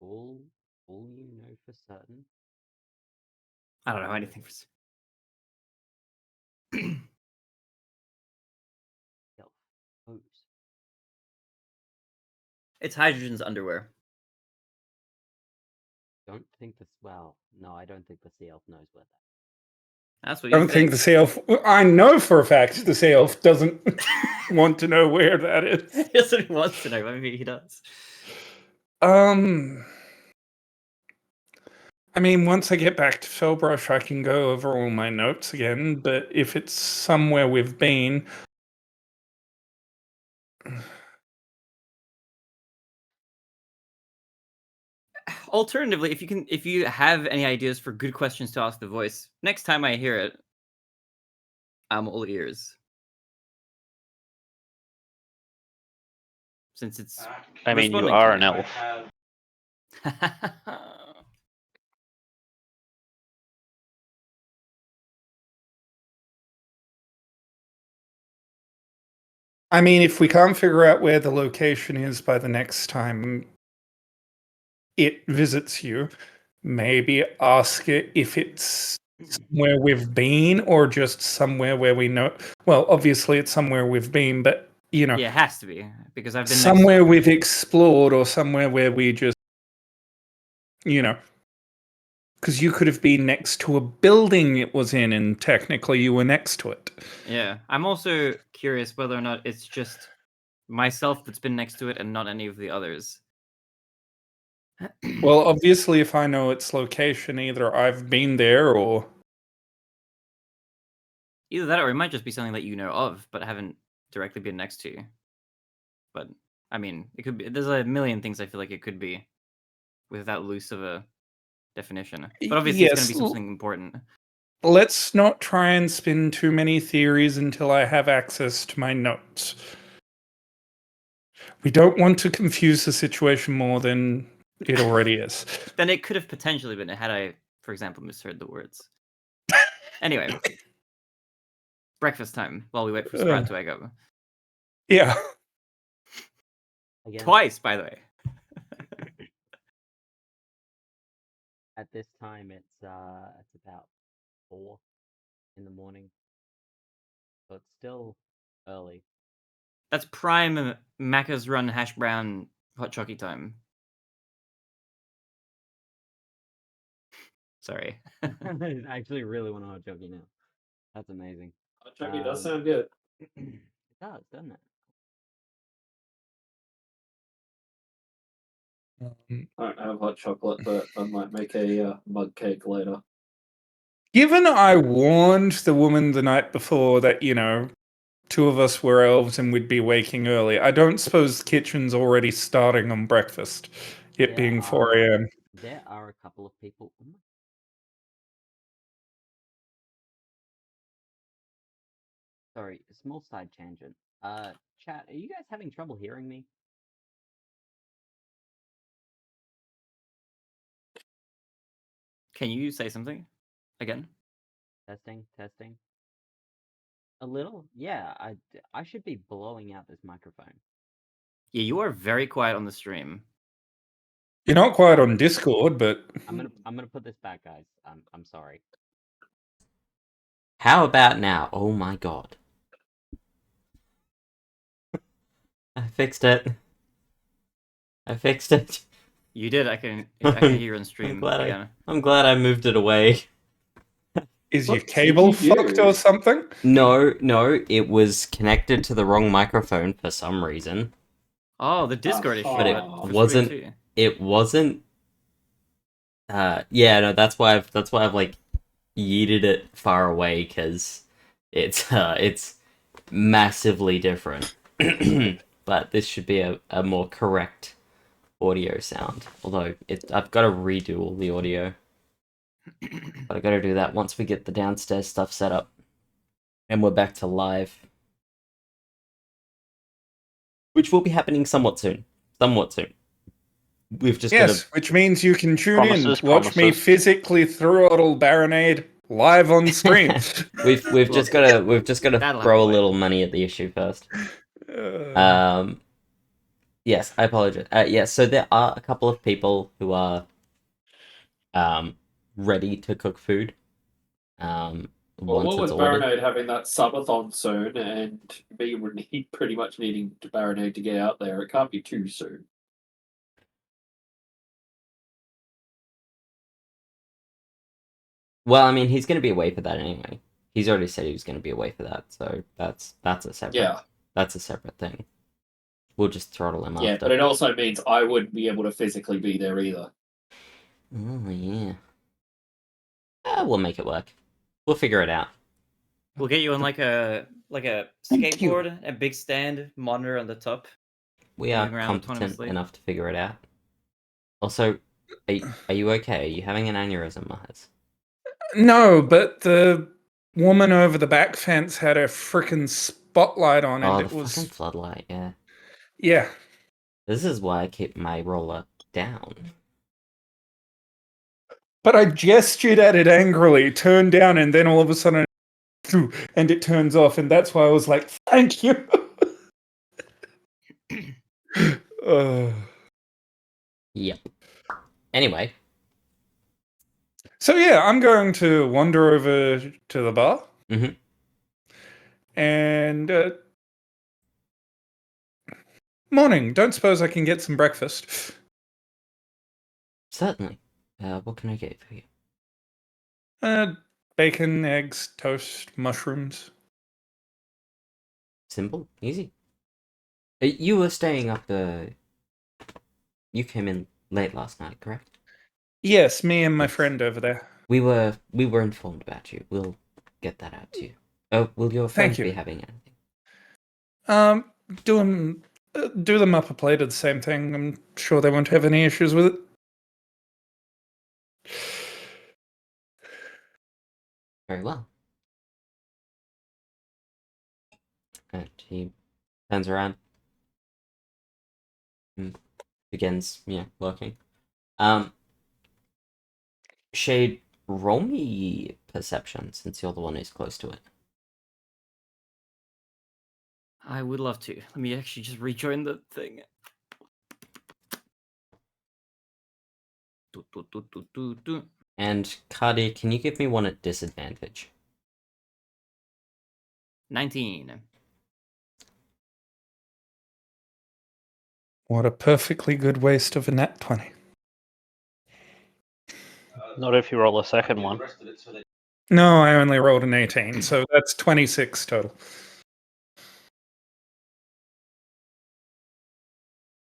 All you know for certain. I don't know anything for Elf. Hose. It's hydrogen's underwear. Don't think this. Well, no, I don't think the sea elf knows where that. That's what I you don't think the sea elf. I know for a fact the sea elf doesn't want to know where that is. He doesn't want to know. Maybe he does. I mean, once I get back to Fellbrush, I can go over all my notes again. But if it's somewhere we've been, Alternatively, if you have any ideas for good questions to ask the voice, next time I hear it, I'm all ears. Since it's I mean, you responding are to an me. elf. I mean, if we can't figure out where the location is by the next time it visits you, maybe ask it if it's somewhere we've been or just somewhere where we know. Well, obviously it's somewhere we've been, but you know, Yeah, it has to be because I've been somewhere we've explored or somewhere where we just, you know, because you could have been next to a building it was in and technically you were next to it. Yeah, I'm also curious whether or not it's just myself that's been next to it and not any of the others. Well, obviously, if I know its location, either I've been there or. Either that or it might just be something that you know of but haven't directly been next to. But I mean, it could be. There's a million things I feel like it could be with that loose of a definition. But obviously, it's going to be something important. Let's not try and spin too many theories until I have access to my notes. We don't want to confuse the situation more than it already is. Then it could have potentially been had I, for example, misheard the words. Anyway, breakfast time while we wait for Sprout to wake up. Yeah. Again, Twice, by the way. at this time, it's about 4 in the morning, so it's still early. That's prime Macca's Run hash brown hot chocky time. Sorry. I actually really want a hot chocolate now. That's amazing. Hot chocolate does sound good. It does, doesn't it? I don't have hot chocolate, but I might make a mug cake later. Given I warned the woman the night before that, you know, two of us were elves and we'd be waking early, I don't suppose the kitchen's already starting on breakfast, it being 4 a.m. There are a couple of people. Sorry, a small side tangent. Chat, are you guys having trouble hearing me? Can you say something again? Testing, testing. A little? Yeah, I should be blowing out this microphone. Yeah, you are very quiet on the stream. You're not quite on Discord, but I'm gonna put this back, guys. I'm sorry. How about now? Oh my god. I fixed it. I fixed it. You did. I can hear you on stream again. I'm glad I moved it away. is your What did cable you do? fucked or something? No, it was connected to the wrong microphone for some reason. Oh, the Discord issue. But it for wasn't- Stream 2. It wasn't. Yeah, no, that's why I've like yeeted it far away because it's massively different. But this should be a more correct audio sound. Although I've got to redo all the audio. But I got to do that once we get the downstairs stuff set up, and we're back to live, which will be happening somewhat soon. Somewhat soon. we've just Yes, which means you can tune Promises, in, watch me promises. physically throttle Baronade live on stream. we've just gotta That'll have throw to a wait. little money at the issue first. Uh, Yes, I apologize. Yes, so there are a couple of people who are ready to cook food. Well, Once what it's with ordered. Baronade having that subathon soon, and me pretty much needing to Baronade to get out there, it can't be too soon. Well, I mean, he's going to be away for that anyway. He's already said he was going to be away for that, so that's a separate that's a separate thing. We'll just throttle him Yeah, after. but it also means I wouldn't be able to physically be there either. Oh yeah. We'll make it work. We'll figure it out. We'll get you on like a Thank you. skateboard, a big stand, monitor on the top. We are Moving around competent autonomously. enough to figure it out. Also, are you okay? Are you having an aneurysm, Mars? no, but the woman over the back fence had a frickin' spotlight on, and Oh, it the was fucking floodlight, yeah. yeah. This is why I keep my roller down. But I gestured at it angrily, turned down, and then all of a sudden, and it turns off, and that's why I was like, "Thank you." Yep. Anyway, So yeah, I'm going to wander over to the bar, Mhm. and morning. Don't suppose I can get some breakfast? certainly. What can I get for you? Bacon, eggs, toast, mushrooms. Simple, easy. You were staying up You came in late last night, correct? Yes, me and my Yes. friend over there. We were informed about you. We'll get that out to you. Oh, will your friends Thank you. be having anything? Do them up a plate of the same thing. I'm sure they won't have any issues with it. Very well. And he turns around and begins, working. Shade, roll me perception since you're the one who's close to it. I would love to. Let me actually just rejoin the thing. Do. And Cardi, can you give me one at disadvantage? 19. What a perfectly good waste of a nat 20. Not if you roll a second one. No, I only rolled an 18, so that's 26 total.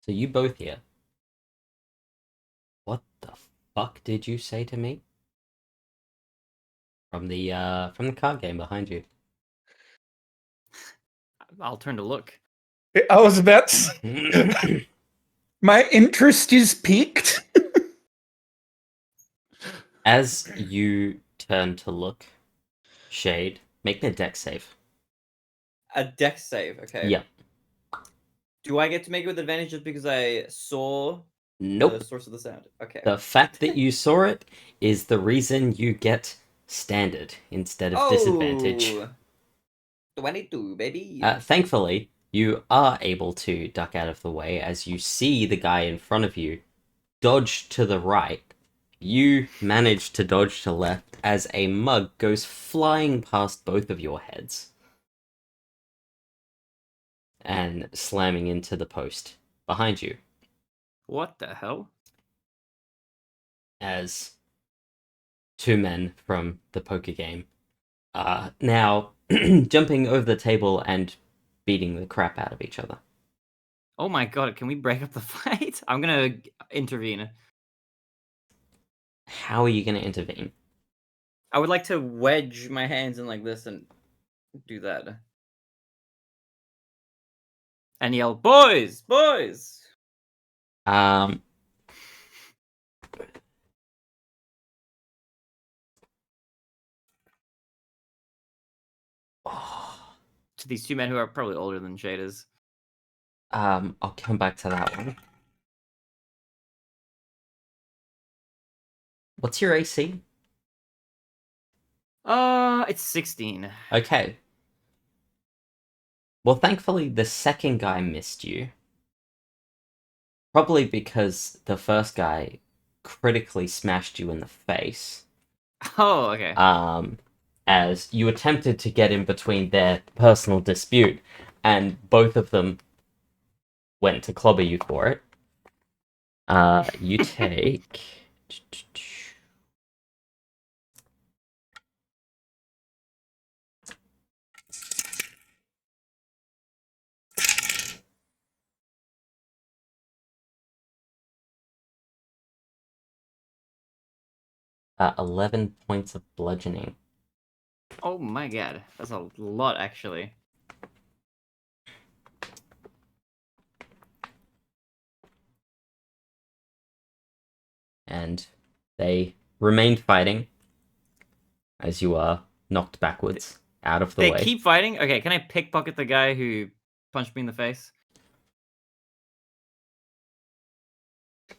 So you both hear. What the fuck did you say to me? From the card game behind you. I'll turn to look. I was about to say, my interest is piqued. As you turn to look, Shade, make me a dex save. A dex save, okay. Yeah. Do I get to make it with advantage just because I saw Nope. the source of the sound? Okay. The fact that you saw it is the reason you get standard instead of disadvantage. 22, baby. Thankfully, you are able to duck out of the way as you see the guy in front of you dodge to the right. You manage to dodge to left as a mug goes flying past both of your heads and slamming into the post behind you. What the hell? As two men from the poker game are now jumping over the table and beating the crap out of each other. Oh my god, can we break up the fight? I'm gonna intervene. How are you going to intervene? I would like to wedge my hands in like this and do that. And yell, boys! Boys! Um, To these two men who are probably older than Jade is. I'll come back to that one. What's your AC? It's 16. Okay. Well, thankfully, the second guy missed you. Probably because the first guy critically smashed you in the face. Oh, okay. As you attempted to get in between their personal dispute, and both of them went to clobber you for it. You take... 11 points of bludgeoning. Oh my god, that's a lot actually. And they remained fighting as you are knocked backwards out of the They way. keep fighting? Okay, can I pickpocket the guy who punched me in the face?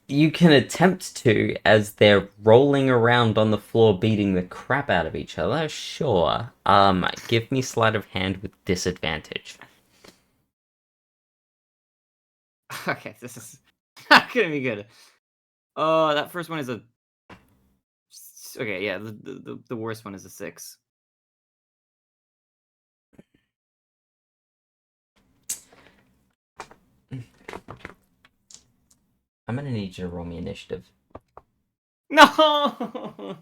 You can attempt to, as they're rolling around on the floor beating the crap out of each other, sure. Give me sleight of hand with disadvantage. Okay, this is not gonna be good. Oh, that first one is a... Okay, yeah, the worst one is a 6. I'm gonna need you to roll me initiative. No!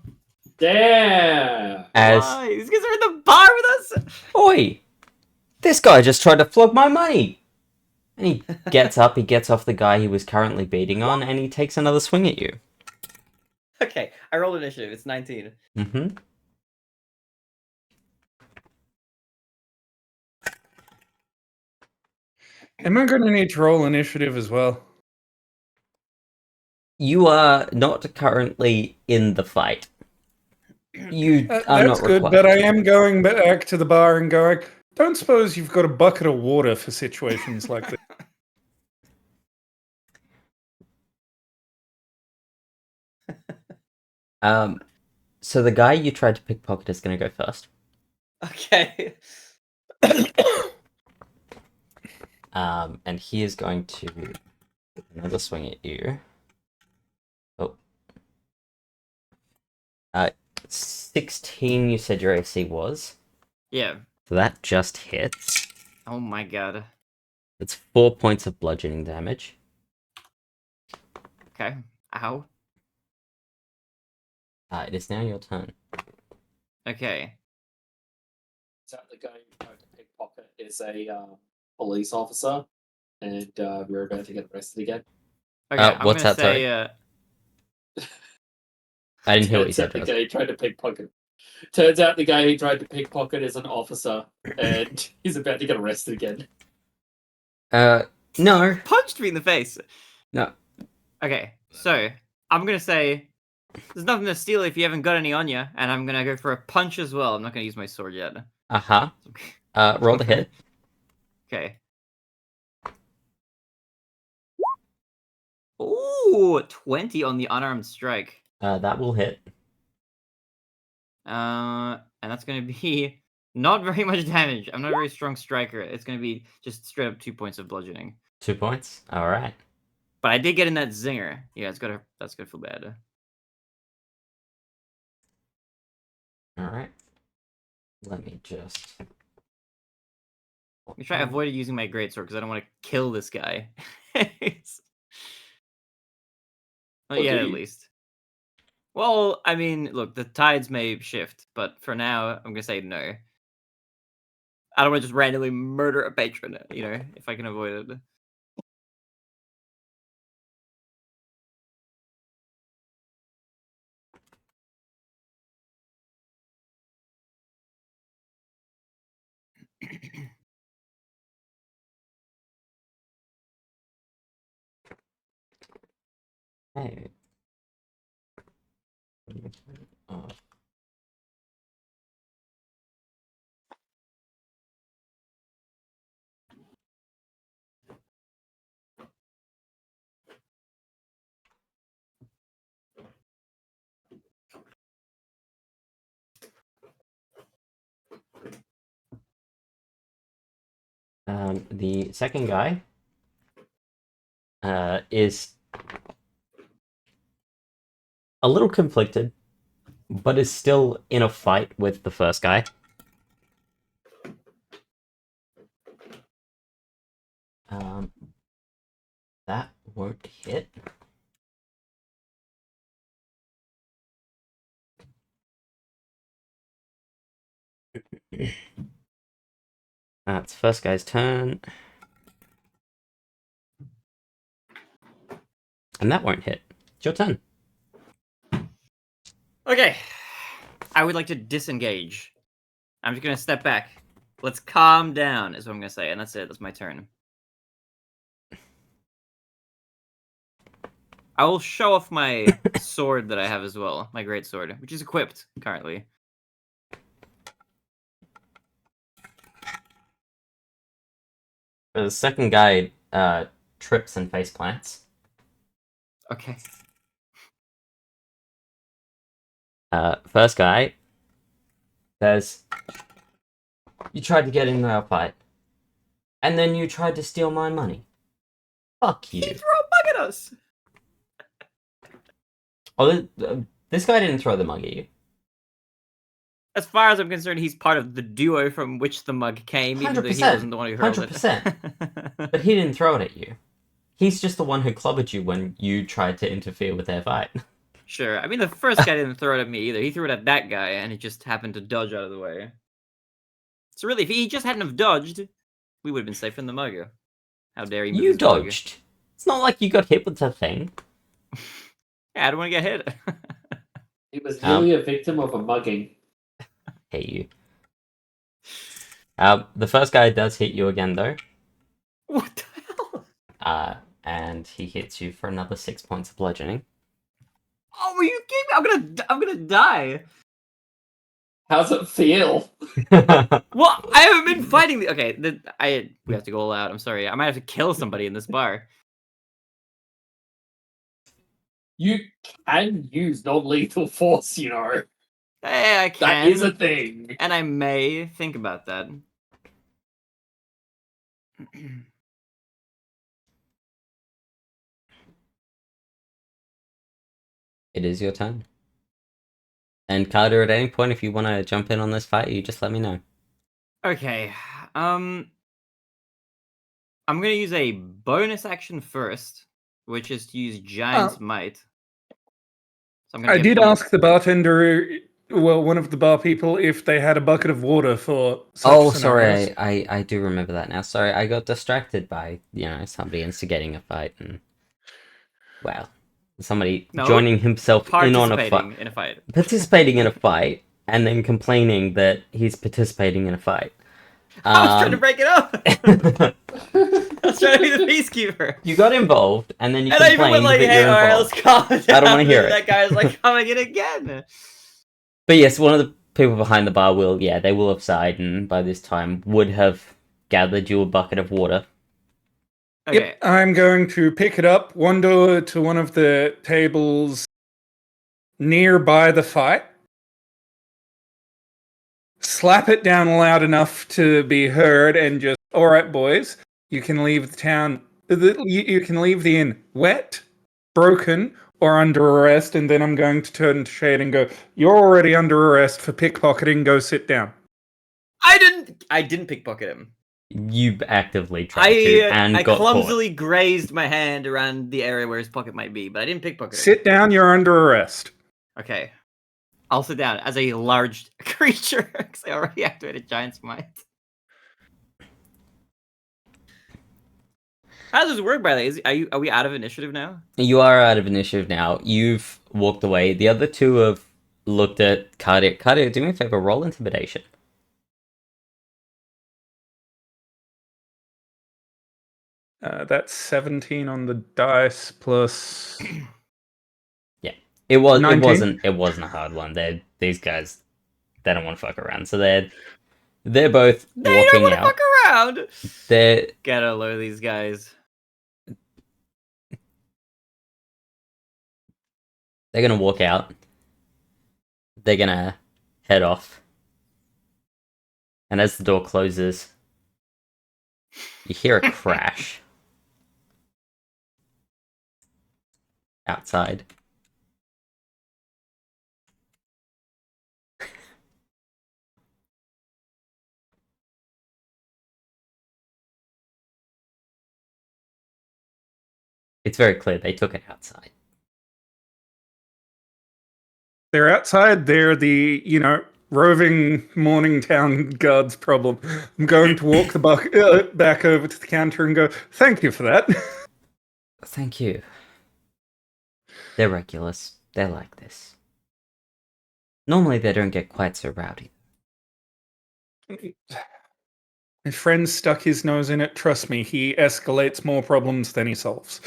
Damn. As, Why? These guys are in the bar with us! oi! This guy just tried to flog my money! And he gets up, he gets off the guy he was currently beating on, and he takes another swing at you. Okay, I rolled initiative. It's 19. Mm-hmm. Am I going to need to roll initiative as well? You are not currently in the fight. You are That's not good, required. but I am going back to the bar and going, don't suppose you've got a bucket of water for situations like this. So the guy you tried to pickpocket is going to go first. Okay. And he is going to take another swing at you. Oh. 16 you said your AC was. Yeah. So that just hits. Oh my god. It's 4 points of bludgeoning damage. Okay. Ow. It is now your turn. Okay. So the guy who tried to pickpocket is a police officer, and we're about to get arrested again. Okay, I'm what's gonna that, sorry? say, I didn't hear what you Turns said, out the Josh. guy who tried to pickpocket. Turns out the guy who tried to pickpocket is an officer, and he's about to get arrested again. No. punched me in the face. No. Okay, so I'm gonna say there's nothing to steal if you haven't got any on you, and I'm gonna go for a punch as well. I'm not gonna use my sword yet. Uh-huh. Roll the hit. Okay. Ooh, 20 on the unarmed strike. That will hit. And that's gonna be not very much damage. I'm not a very strong striker. It's gonna be just straight up 2 points of bludgeoning. 2 points. All right. But I did get in that zinger. Yeah, that's gonna feel bad. All right. Let me just... Let me try avoid using my greatsword because I don't want to kill this guy. Not yet, at least. Well, I mean, look, the tides may shift, but for now, I'm gonna say no. I don't want to just randomly murder a patron, if I can avoid it. Hey. Oh. The second guy is a little conflicted, but is still in a fight with the first guy. That won't hit. That's first guy's turn. And that won't hit. It's your turn. Okay. I would like to disengage. I'm just gonna step back. Let's calm down, is what I'm gonna say, and that's it. That's my turn. I will show off my sword that I have as well, my great sword, which is equipped currently. The second guy trips and face plants. Okay. First guy says, "You tried to get in our fight, and then you tried to steal my money. Fuck He you." threw a mug at us! Oh, this guy didn't throw the mug at you. As far as I'm concerned, he's part of the duo from which the mug came, even though he 100%, wasn't the one who hurled 100%. it. But he didn't throw it at you. He's just the one who clobbered you when you tried to interfere with their fight. Sure. I mean, the first guy didn't throw it at me either. He threw it at that guy, and he just happened to dodge out of the way. So really, if he just hadn't have dodged, we would have been safe from the mug. How dare he move You his mug. dodged. It's not like you got hit with the thing. Yeah, I don't want to get hit. He was nearly a victim of a mugging. Hate you. The first guy does hit you again, though. What the hell? And he hits you for another 6 points of bludgeoning. Oh, are you kidding me? I'm gonna die. How's it feel? Well, I haven't been fighting the. Okay, we have to go all out. I'm sorry. I might have to kill somebody in this bar. You can use non-lethal force, you know. Hey, I can. That is a thing. And I may think about that. It is your turn. And Carter, at any point, if you want to jump in on this fight, you just let me know. Okay. I'm gonna use a bonus action first, which is to use Giant's Might. So I did ask the bartender, well, one of the bar people, if they had a bucket of water for such scenarios. Sorry, I do remember that now. Sorry, I got distracted by, somebody instigating a fight and, well, somebody joining himself in on a fight. Participating in a fight. Participating in a fight, and then complaining that he's participating in a fight. I was trying to break it up! I was trying to be the peacekeeper. You got involved, and then you and I complained even went like, that hey, you're alright, involved. let's calm it down. I don't want to hear it. That guy's like, coming in again. But yes, one of the people behind the bar they will have sighed, and by this time would have gathered you a bucket of water. Okay. Yep, I'm going to pick it up, wander to one of the tables nearby the fight, slap it down loud enough to be heard, and just, all right, boys, you can leave the town, you can leave the inn wet, broken, or under arrest, and then I'm going to turn to Shade and go, you're already under arrest for pickpocketing, go sit down. I didn't pickpocket him. You actively tried to, and I got clumsily grazed my hand around the area where his pocket might be, but I didn't pickpocket him. Sit down, you're under arrest. Okay. I'll sit down as a large creature, because I already activated Giant's Might. How does this work, by the way? Are we out of initiative now? You are out of initiative now. You've walked away. The other two have looked at Carter. Carter, do me a favor, roll intimidation. That's 17 on the dice plus. Yeah, it 19? It wasn't a hard one. These guys, they don't want to fuck around. So they're both They walking don't want to out. fuck around. They're Gotta load these guys. gonna walk out. They're gonna head off. And as the door closes, You hear a crash outside. It's very clear they took it outside. They're outside. They're the, roving morning town guards problem. I'm going to walk the back over to the counter and go, thank you for that. Thank you. They're regulars. They're like this. Normally they don't get quite so rowdy. My friend stuck his nose in it. Trust me, he escalates more problems than he solves.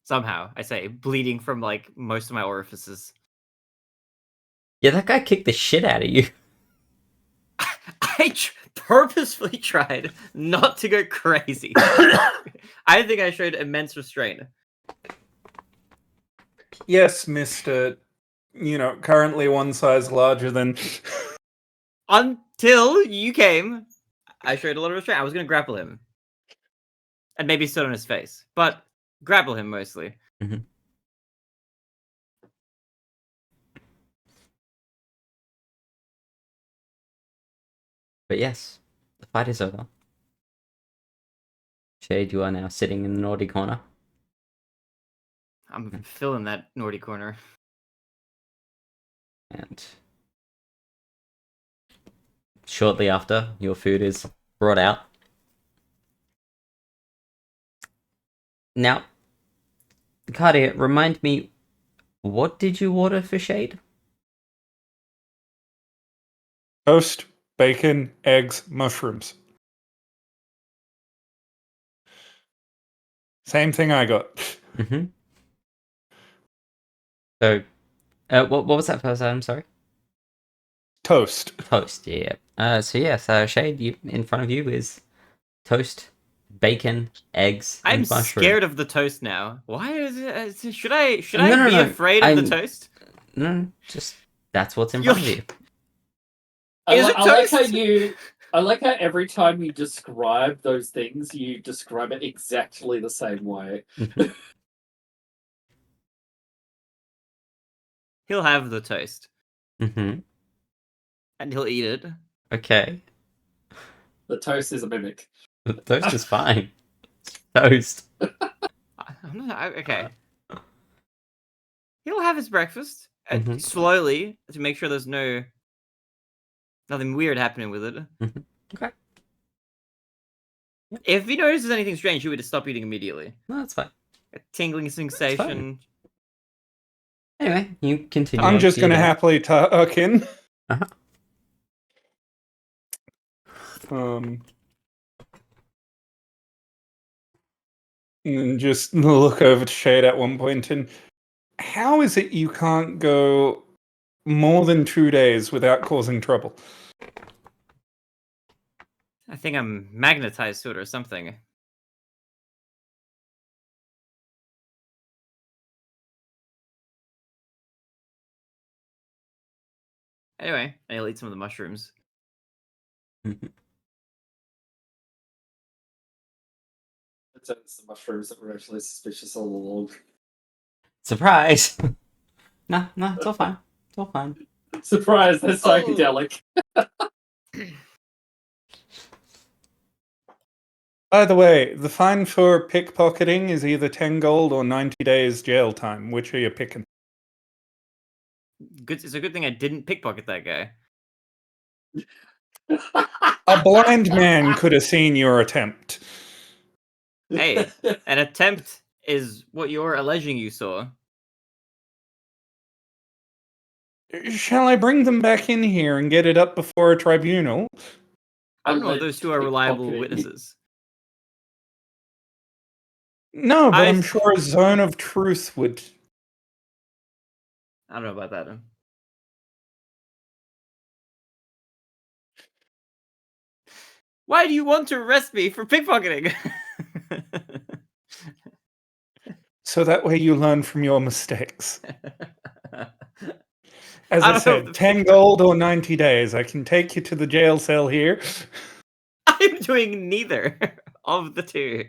Somehow, I say, bleeding from like most of my orifices. Yeah, that guy kicked the shit out of you. I purposefully tried not to go crazy. I think I showed immense restraint. Yes, Mr. Currently one size larger than... Until you came, I showed a lot of restraint. I was going to grapple him. And maybe sit on his face. But grapple him mostly. Mm-hmm. But yes, the fight is over. Shade, you are now sitting in the naughty corner. I'm filling that naughty corner. And shortly after, your food is brought out. Now, Cardia, remind me, what did you order for Shade? Toast, bacon, eggs, mushrooms. Same thing I got. Mm-hmm. So, what was that first item, sorry? Toast. Toast, yeah. So yes, Shade, in front of you is toast, bacon, eggs, and I'm mushroom. scared of the toast now. Why is it? Should I No, be afraid of the toast? No, just that's what's in front of you. Is it I like how toast? I like how every time you describe those things, you describe it exactly the same way. He'll have the toast. Mm-hmm. And he'll eat it. Okay. The toast is a mimic. The toast is fine. Toast. Okay. He'll have his breakfast Mhm. slowly to make sure there's nothing weird happening with it. Mhm. Okay. If he notices anything strange, he would stop eating immediately. No, that's fine. A tingling sensation. Anyway, you continue. I'm on just to your going to day. happily tuck in. Uh-huh. And just look over to Shade at one point and how is it you can't go more than 2 days without causing trouble? I think I'm magnetized to it or something. Anyway, and he'll eat some of the mushrooms. Mhm. It's the mushrooms that were actually suspicious all along. Surprise! No, it's all fine. It's all fine. Surprise, they're psychedelic. By the way, the fine for pickpocketing is either 10 gold or 90 days jail time. Which are you picking? It's a good thing I didn't pickpocket that guy. A blind man could have seen your attempt. Hey, an attempt is what you're alleging you saw. Shall I bring them back in here and get it up before a tribunal? I don't know if those two are reliable Pickpocketing. witnesses. No, but I- I'm sure a zone of truth would. I don't know about that. Why do you want to arrest me for pickpocketing? So that way you learn from your mistakes. As I I don't know said, if 10 gold or 90 days. I can take you to the jail cell here. I'm doing neither of the two.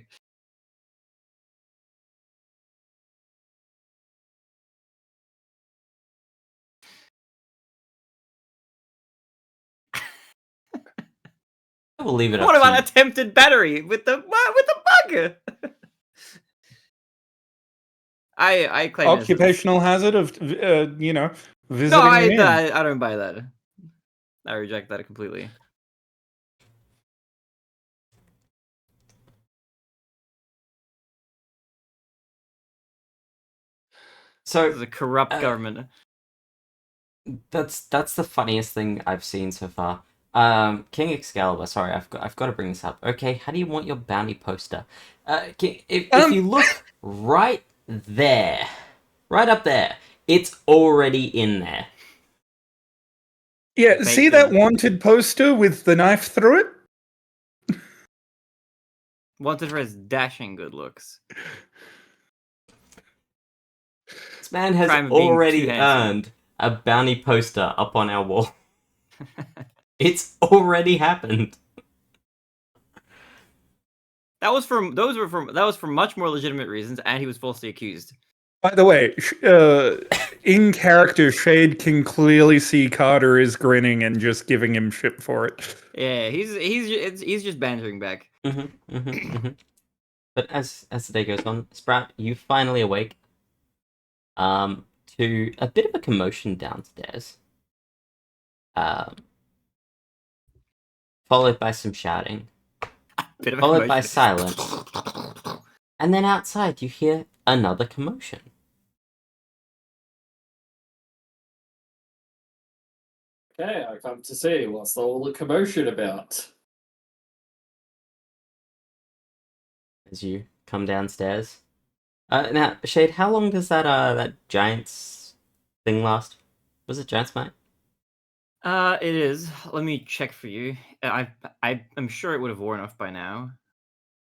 I will leave it up What to about you. attempted battery with the bug? I claim innocence. Occupational hazard of, No, visiting an inn. I don't buy that. I reject that completely. So This is a corrupt government. that's the funniest thing I've seen so far. King Excalibur, sorry, I've got to bring this up. Okay, how do you want your bounty poster? If you look right there, right up there, it's already in there. Yeah, see that wanted poster with the knife through it? Wanted for his dashing good looks. This man has Crime of being already too handsome. earned a bounty poster up on our wall. It's already happened. That was for much more legitimate reasons, and he was falsely accused. By the way, in character, Shade can clearly see Carter is grinning and just giving him shit for it. Yeah, he's just bantering back. But as the day goes on, Sprout, you finally awake. To a bit of a commotion downstairs. Followed by some shouting. Bit of a Followed by commotion. silence. And then outside you hear another commotion. Okay, I come to see what's all the commotion about. As you come downstairs. Now, Shade, how long does that Giants thing last? Was it Giants Might? It is. Let me check for you. I'm sure it would have worn off by now.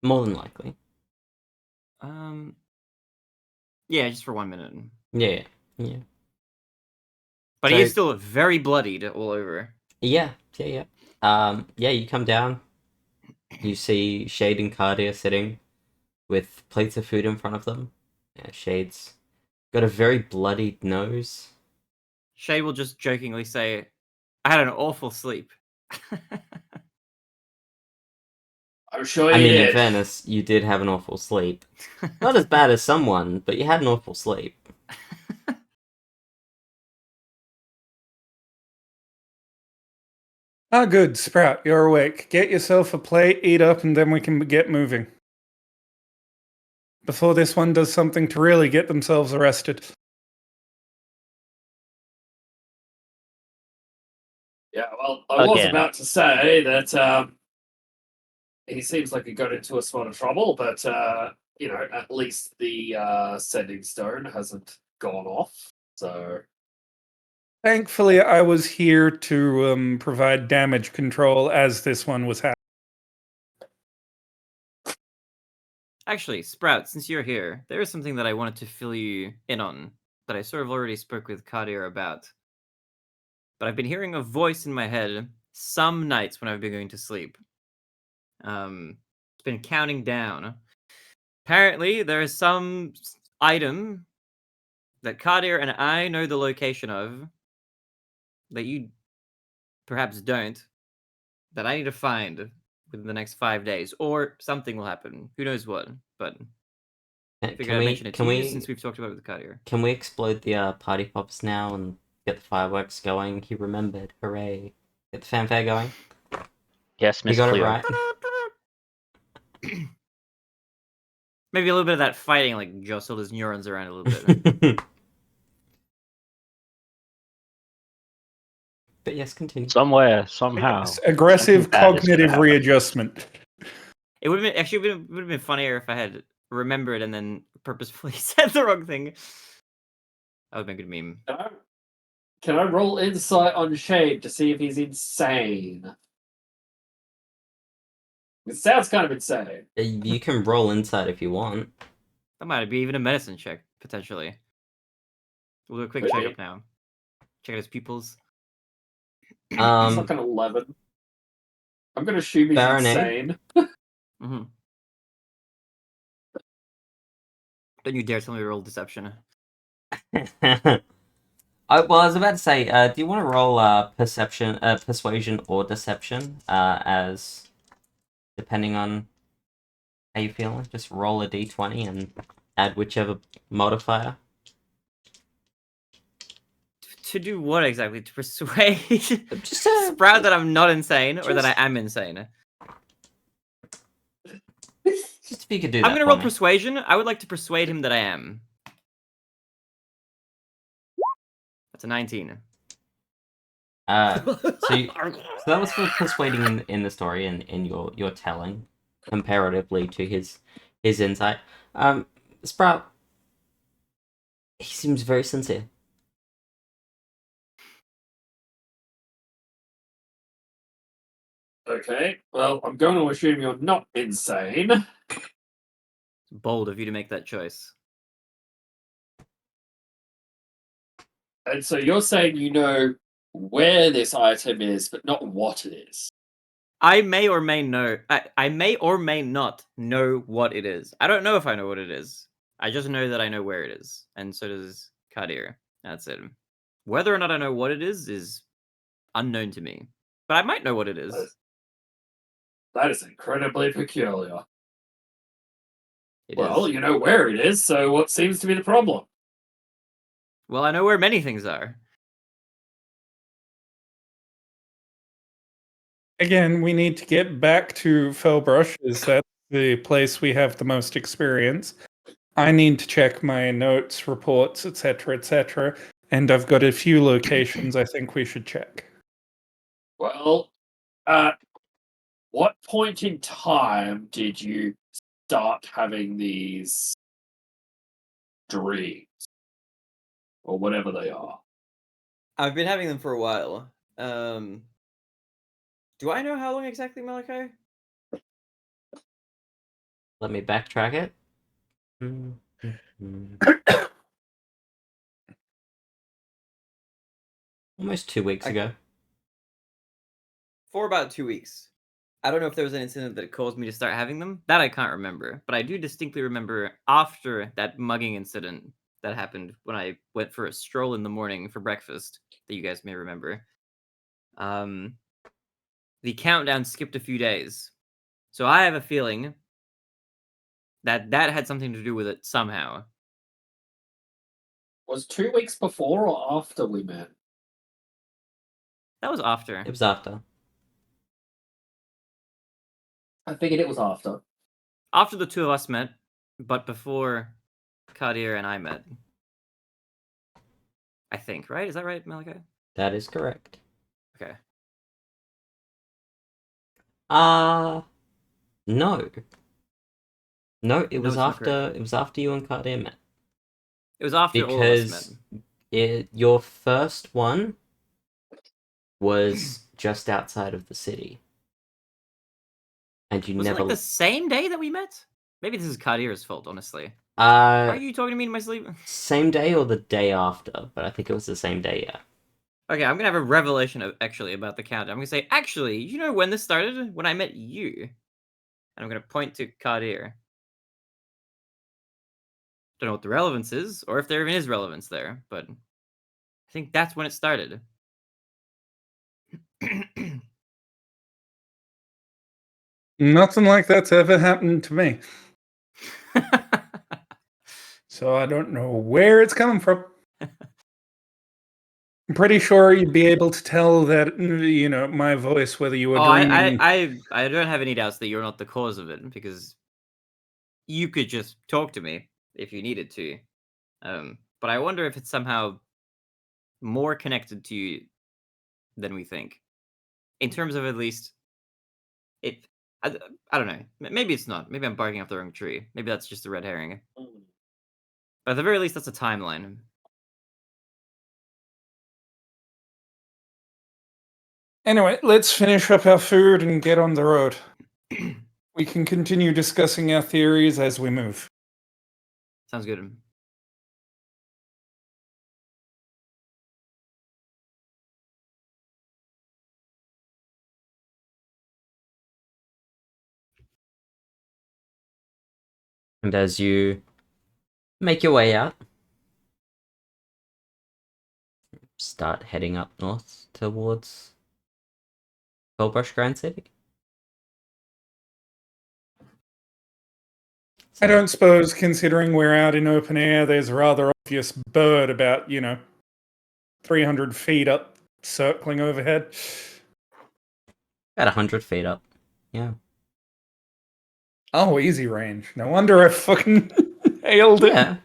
More than likely. Yeah, just for 1 minute. Yeah. But he is still very bloodied all over. Yeah. You come down. You see Shade and Cardia sitting with plates of food in front of them. Yeah, Shade's got a very bloodied nose. Shade will just jokingly say, I had an awful sleep. I'm sure I you mean, did. in fairness, you did have an awful sleep. Not as bad as someone, but you had an awful sleep. Ah, good, Sprout, you're awake. Get yourself a plate, eat up, and then we can get moving. Before this one does something to really get themselves arrested. Yeah, well, I was Again. about to say that he seems like he got into a spot of trouble, but at least the sending stone hasn't gone off. So Thankfully, I was here to provide damage control as this one was happening. Actually, Sprout, since you're here, there is something that I wanted to fill you in on that I sort of already spoke with Kadir about. But I've been hearing a voice in my head some nights when I've been going to sleep. It's been counting down. Apparently, there is some item that Kadir and I know the location of that you perhaps don't, that I need to find within the next 5 days, or something will happen. Who knows what? But I figured I'd mention it to you since we've talked about it with Kadir. Can we explode the party pops now and get the fireworks going? He remembered. Hooray. Get the fanfare going. Yes, You Miss got Cleo. it right. Maybe a little bit of that fighting, like, jostled his neurons around a little bit. But yes, continue. Somewhere, somehow. Aggressive something bad is gonna cognitive happen. readjustment. It would have been funnier if I had remembered and then purposefully said the wrong thing. That would make a good meme. can I roll insight on Shade to see if he's insane? It sounds kind of insane. You can roll inside if you want. That might be even a medicine check, potentially. We'll do a quick Really? check up now. Check out his pupils. It's like an 11. I'm going to assume he's Baronet. insane. Mm-hmm. Don't you dare tell me to roll deception. Well, I was about to say, do you want to roll persuasion or deception, as depending on how you feeling? Just roll a d20 and add whichever modifier. To do what exactly? To persuade Just Sprout that I'm not insane, or that I am insane? just if you could do that. I'm gonna for roll me. persuasion. I would like to persuade him that I am. That's a 19. So that was for persuading in the story and in your telling, comparatively to his insight. Sprout, he seems very sincere. Okay, well, I'm going to assume you're not insane. It's bold of you to make that choice. And so you're saying you know where this item is, but not what it is. I may or may know. I may or may not know what it is. I don't know if I know what it is. I just know that I know where it is, and so does Kadir. That's it. Whether or not I know what it is unknown to me. But I might know what it is. That is incredibly peculiar. It Well, is. you know where it is, so what seems to be the problem? Well, I know where many things are. Again, we need to get back to Fellbrush. Is that the place we have the most experience? I need to check my notes, reports, etc., etc. And I've got a few locations I think we should check. Well, at what point in time did you start having these dreams? Or whatever they are? I've been having them for a while. Do I know how long exactly, Malachi? Let me backtrack it. Almost 2 weeks ago. For about 2 weeks. I don't know if there was an incident that caused me to start having them. That I can't remember. But I do distinctly remember after that mugging incident that happened when I went for a stroll in the morning for breakfast, that you guys may remember. The countdown skipped a few days. So I have a feeling that that had something to do with it somehow. Was 2 weeks before or after we met? That was after. It was after. I figured it was after. After the two of us met, but before Kadir and I met. I think, right? Is that right, Malachi? That is correct. Okay. No. No, it No, was it's not after correct. it was after you and Kadir met. It was after all of us Because met. your first one was just outside of the city. And you Was never it like the same day that we met? Maybe this is Kadir's fault, honestly. Are you talking to me in my sleep? Same day or the day after, but I think it was the same day, yeah. Okay, I'm gonna have a revelation actually about the countdown. I'm gonna say, actually, you know when this started? When I met you. And I'm gonna point to Kadir. Don't know what the relevance is, or if there even is relevance there, but I think that's when it started. Nothing like that's ever happened to me. So I don't know where it's coming from. I'm pretty sure you'd be able to tell that, my voice, whether you were dreaming. I don't have any doubts that you're not the cause of it, because you could just talk to me if you needed to. But I wonder if it's somehow more connected to you than we think. In terms of at least it. I don't know. Maybe it's not. Maybe I'm barking up the wrong tree. Maybe that's just a red herring. But at the very least, that's a timeline. Anyway, let's finish up our food and get on the road. We can continue discussing our theories as we move. Sounds good. And as you make your way out, start heading up north towards Fellbrush Grand City. I don't suppose, considering we're out in open air, there's a rather obvious bird about, 300 feet up, circling overhead. About 100 feet up. Yeah. Oh, easy range. No wonder I fucking hailed it. Yeah.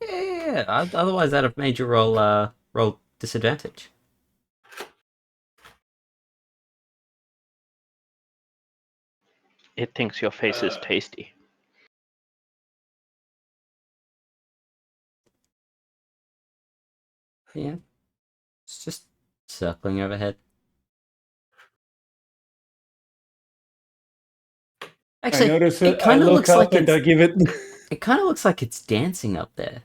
Yeah. Otherwise, that'd have made you roll disadvantage. It thinks your face is tasty. Yeah. It's just circling overhead. I Actually, notice it it. I kind of look looks up like and I it's give it. it kind of looks like it's dancing up there,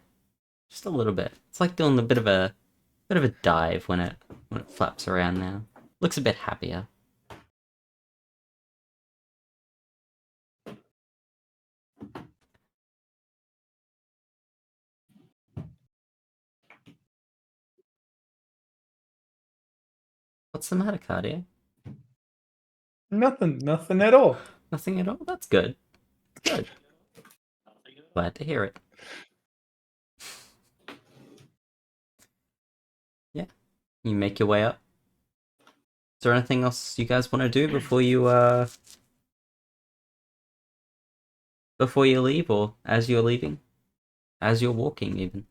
just a little bit. It's like doing a bit of a dive when it flaps around now. Looks a bit happier. What's the matter, Cardia? Nothing at all. Nothing at all. That's good. Good. Glad to hear it. Yeah. You make your way up. Is there anything else you guys want to do before you leave, or as you're leaving? As you're walking, even?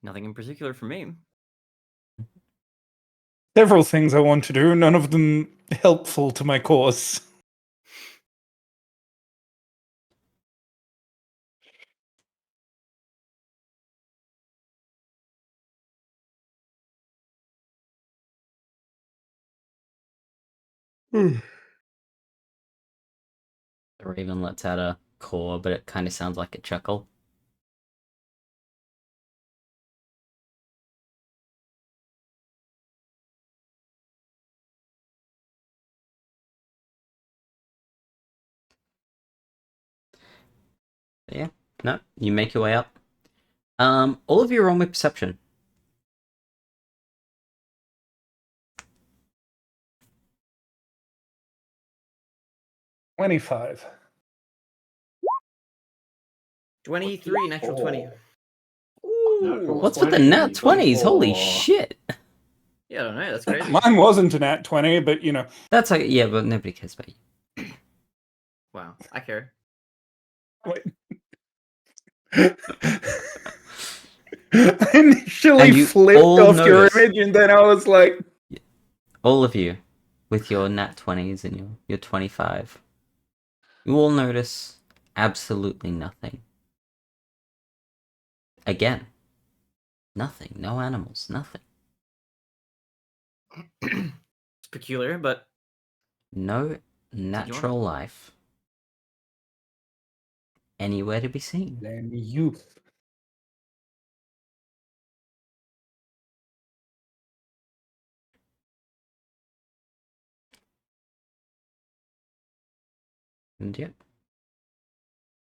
Nothing in particular for me. Several things I want to do, none of them helpful to my cause. The raven lets out a caw, but it kind of sounds like a chuckle. But yeah, no, you make your way up. All of you roll me perception. 25. 23, natural 20. Natural What's with the 20, nat 20s? Holy 24. shit! Yeah, I don't know. That's crazy. Mine wasn't a nat 20, but That's like, yeah, but nobody cares about you. Wow, I care. Wait. I initially And you flipped all off your notice. image, and then I was like, All of you, with your nat 20s and your 25, you all notice absolutely nothing. Again, nothing. No animals, nothing. It's peculiar, but No natural life anywhere to be seen. then youth. And yeah,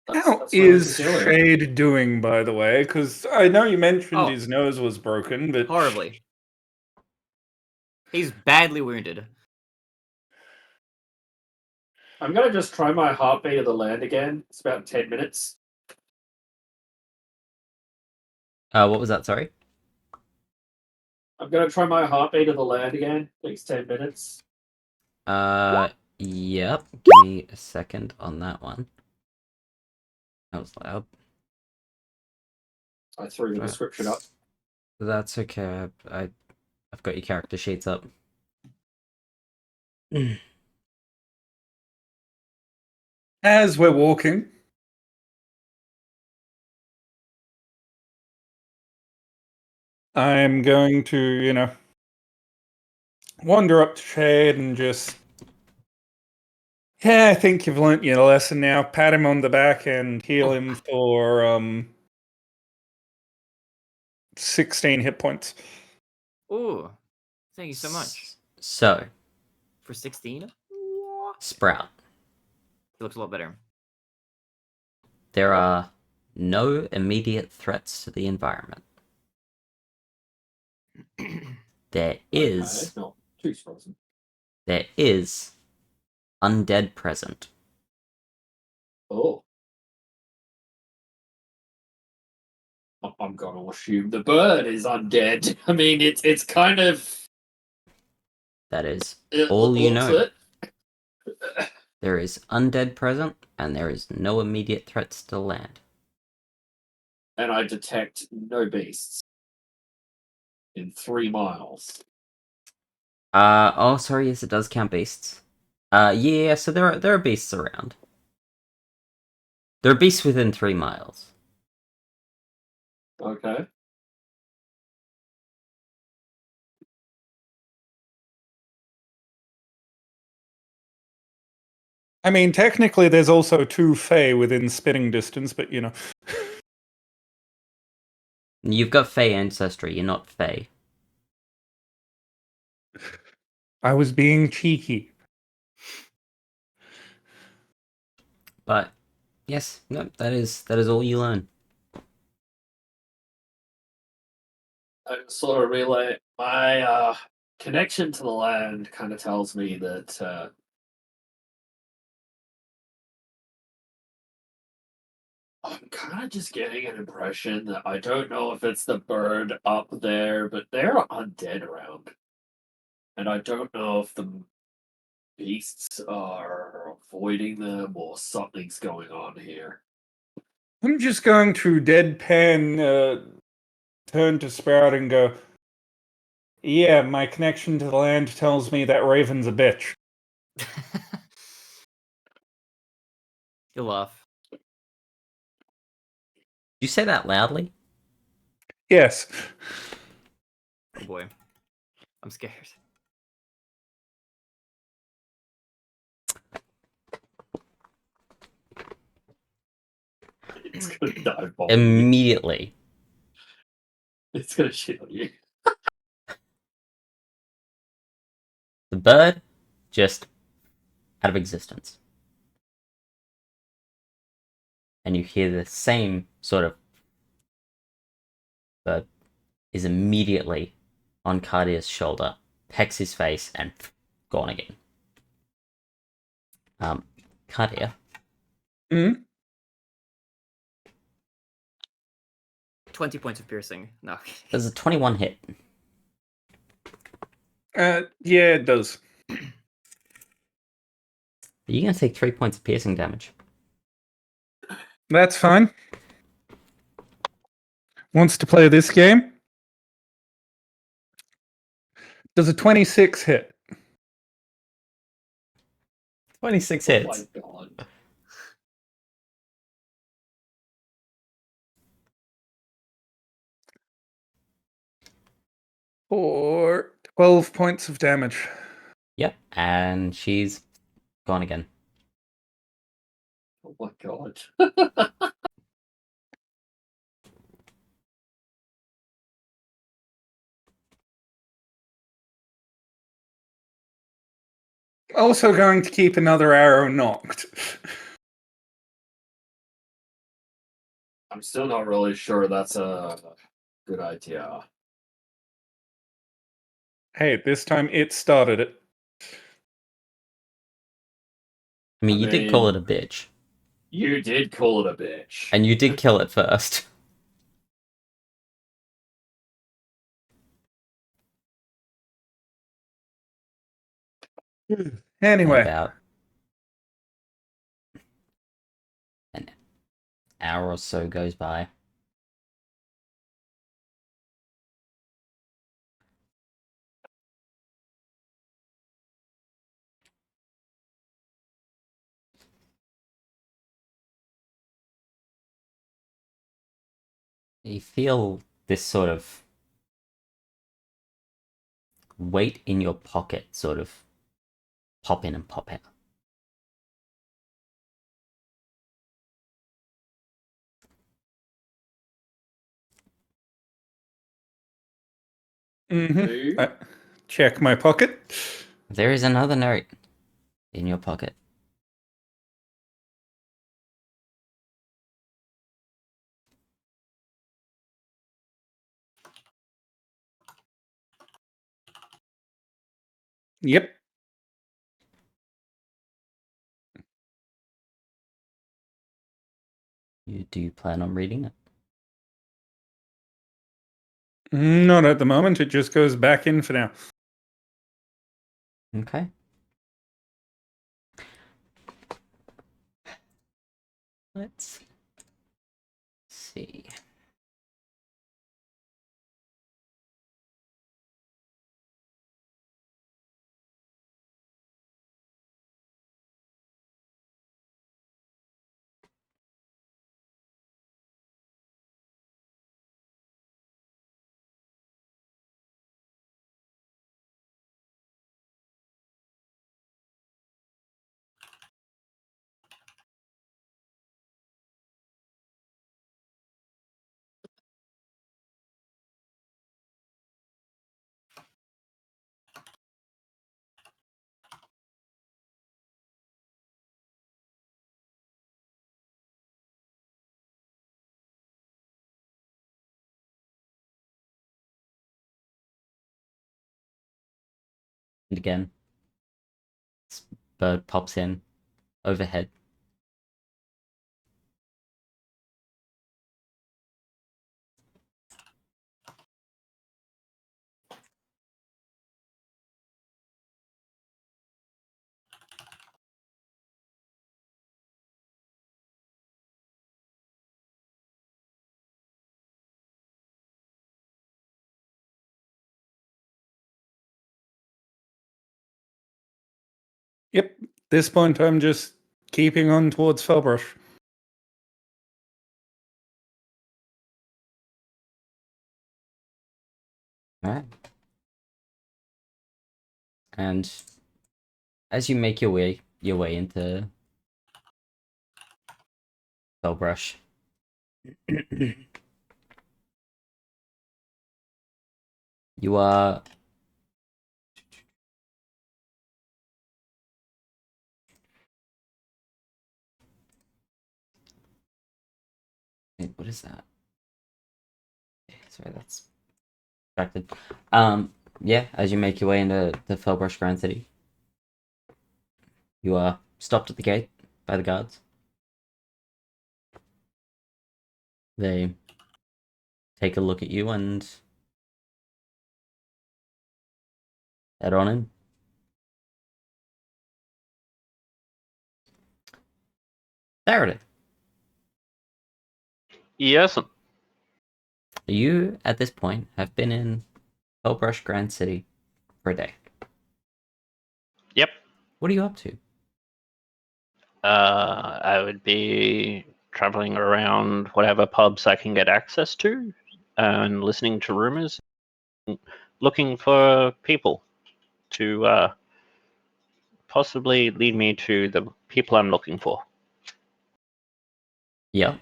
How That's really is peculiar. Shade doing, by the way? Because I know you mentioned Oh. his nose was broken, but horribly. He's badly wounded. I'm gonna just try my heartbeat of the land again. It's about 10 minutes. what was that? Sorry. I'm gonna try my heartbeat of the land again. Takes 10 minutes. Yep. Give me a second on that one. That was loud. I threw the Right. description up. That's okay. I've got your character sheets up. as we're walking, I'm going to, wander up to Shade and just, I think you've learnt your lesson now. Pat him on the back and heal him for 16 hit points. Ooh, thank you so much. So, For 16? Sprout, He looks a lot better. There are no immediate threats to the environment. There is Okay, not too frozen. there is undead present. Oh. I'm gonna assume the bird is undead. I mean, it's kind of That is it all you looks know. it. There is undead present, and there is no immediate threats to land. And I detect no beasts in 3 miles. Oh, sorry, yes, it does count beasts. Yeah, so there are beasts around. There are beasts within 3 miles. Okay. I mean, technically, there's also 2 Fae within spitting distance, but you know. You've got Fey ancestry, you're not Fey. I was being cheeky. But yes, no, that is all you learn. I sort of relay my connection to the land kind of tells me that I'm kind of just getting an impression that I don't know if it's the bird up there, but they're undead around. And I don't know if the beasts are avoiding them or something's going on here. I'm just going to deadpan turn to Sprout and go, yeah, my connection to the land tells me that Raven's a bitch. You laugh. You say that loudly? Yes. Oh boy. I'm scared. It's gonna dive bomb you. Immediately. It's gonna shit on you. The bird just out of existence. And you hear the same sort of bird is immediately on Cardia's shoulder, pecks his face, and gone again. Cardia. Hmm? 20 points of piercing. No. There's a 21 hit. Yeah, it does. You're going to take 3 points of piercing damage. That's fine. Wants to play this game? Does a 26 hit? 26 Oh hits. my god. For 12 points of damage. Yep, and she's gone again. Oh my god. Also going to keep another arrow knocked. I'm still not really sure that's a good idea. Hey, this time it started it. I mean, I you did call it a mean- bitch. You did call it a bitch. And you did kill it first. And Anyway, about an hour or so goes by. You feel this sort of weight in your pocket sort of pop in and pop out. Two. Check my pocket. There is another note in your pocket. Yep. You do plan on reading it? Not at the moment. It just goes back in for now. Okay. Let's see. And again, this bird pops in overhead. Yep. At this point, I'm just keeping on towards Fellbrush. All right. And as you make your way into Fellbrush, you are wait, what is that? Sorry, that's distracted. Yeah, as you make your way into the Fellbrush Grand City, you are stopped at the gate by the guards. They take a look at you and head on in. Faraday, Yes. you at this point have been in Fellbrush Grand City for a day. Yep. What are you up to? I would be traveling around whatever pubs I can get access to and listening to rumors, looking for people to possibly lead me to the people I'm looking for. Yeah.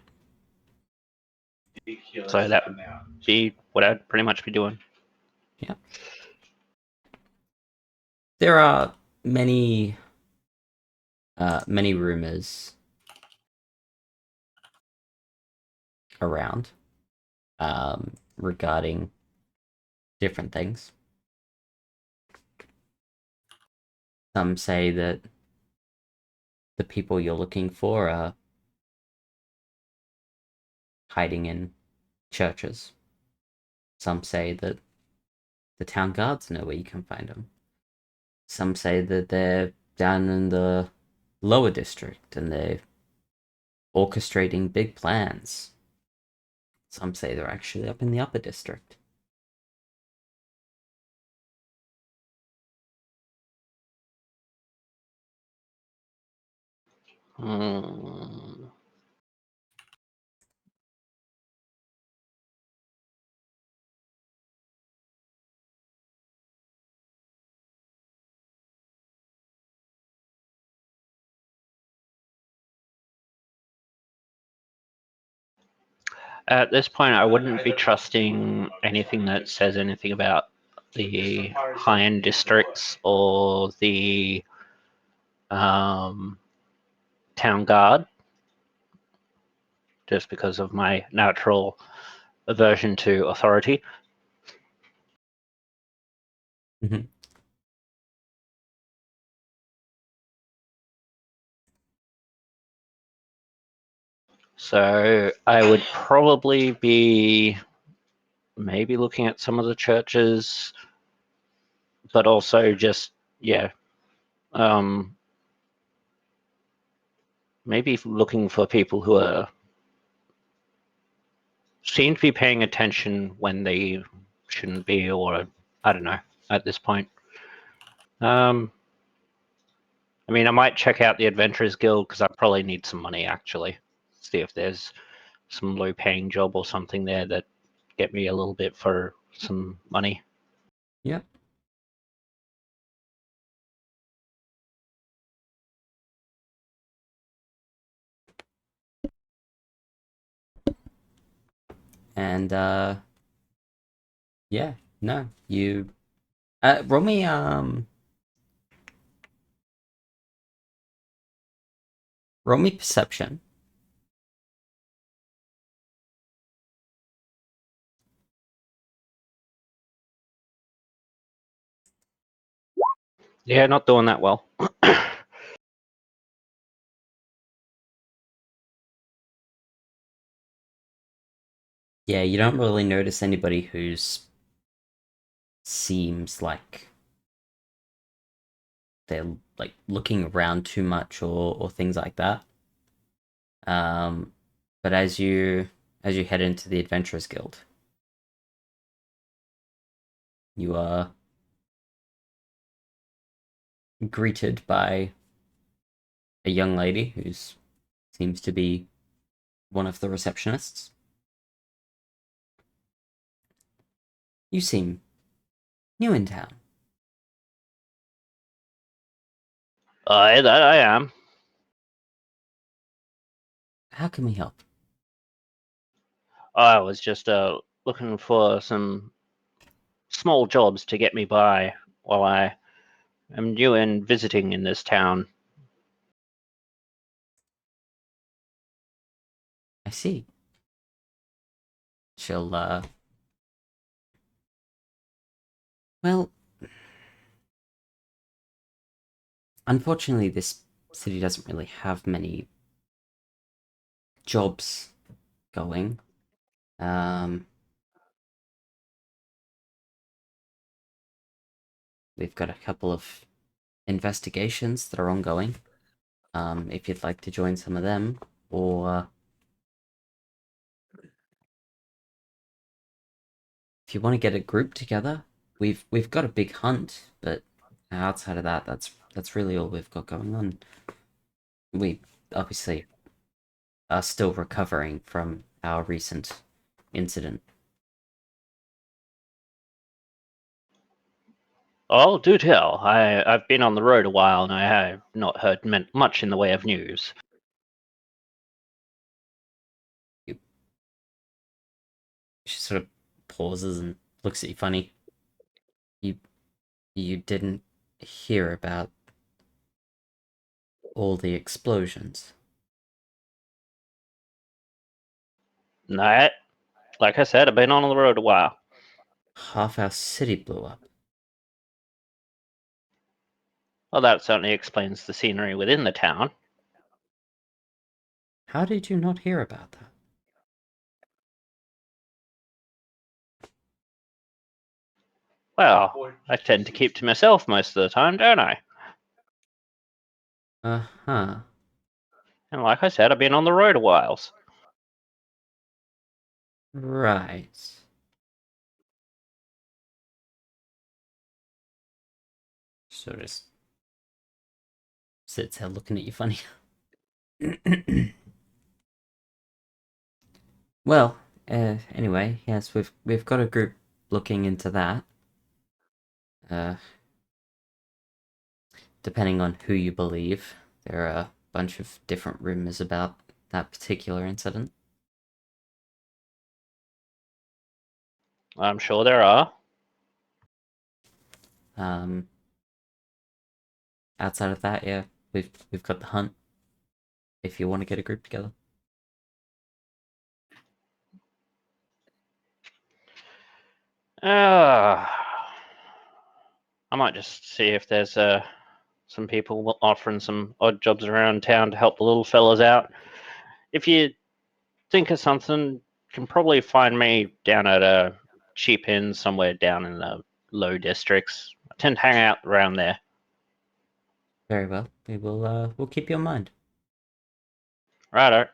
So that would be what I'd pretty much be doing. There are many rumors around regarding different things. Some say that the people you're looking for are hiding in churches. Some say that the town guards know where you can find them. Some say that they're down in the lower district and they're orchestrating big plans. Some say they're actually up in the upper district. Hmm. At this point, I wouldn't be trusting anything that says anything about the high-end districts or the town guard, just because of my natural aversion to authority. So I would probably be maybe looking at some of the churches, but also just, yeah, maybe looking for people who seem to be paying attention when they shouldn't be, or I don't know at this point. I mean, I might check out the Adventurers Guild because I probably need some money actually. See if there's some low-paying job or something there that get me a little bit for some money. Yep. And yeah, no, you roll me perception. Yeah, not doing that well. Yeah, you don't really notice anybody who's seems like they're like looking around too much or things like that. But as you head into the Adventurers Guild, you are greeted by a young lady who seems to be one of the receptionists. You seem new in town. That I am. How can we help? I was just looking for some small jobs to get me by while I am new and visiting in this town. I see. She'll well, unfortunately this city doesn't really have many jobs going. We've got a couple of investigations that are ongoing. If you'd like to join some of them, or if you want to get a group together, we've got a big hunt, but outside of that, that's really all we've got going on. We obviously are still recovering from our recent incident. Oh, do tell. I've been on the road a while and I have not heard much in the way of news. She sort of pauses and looks at you funny. You didn't hear about all the explosions. No, like I said, I've been on the road a while. Half our city blew up. Well, that certainly explains the scenery within the town. How did you not hear about that? Well, I tend to keep to myself most of the time, don't I? Uh-huh. And like I said, I've been on the road a while. Right. So just sits there looking at you funny. Well, anyway, yes, we've got a group looking into that. Depending on who you believe, there are a bunch of different rumors about that particular incident. I'm sure there are. Outside of that, yeah, we've got the hunt. If you want to get a group together. I might just see if there's some people offering some odd jobs around town to help the little fellas out. If you think of something. You can probably find me down at a cheap inn somewhere down in the low districts. I tend to hang out around there. Very well. We'll keep you in mind. Righto.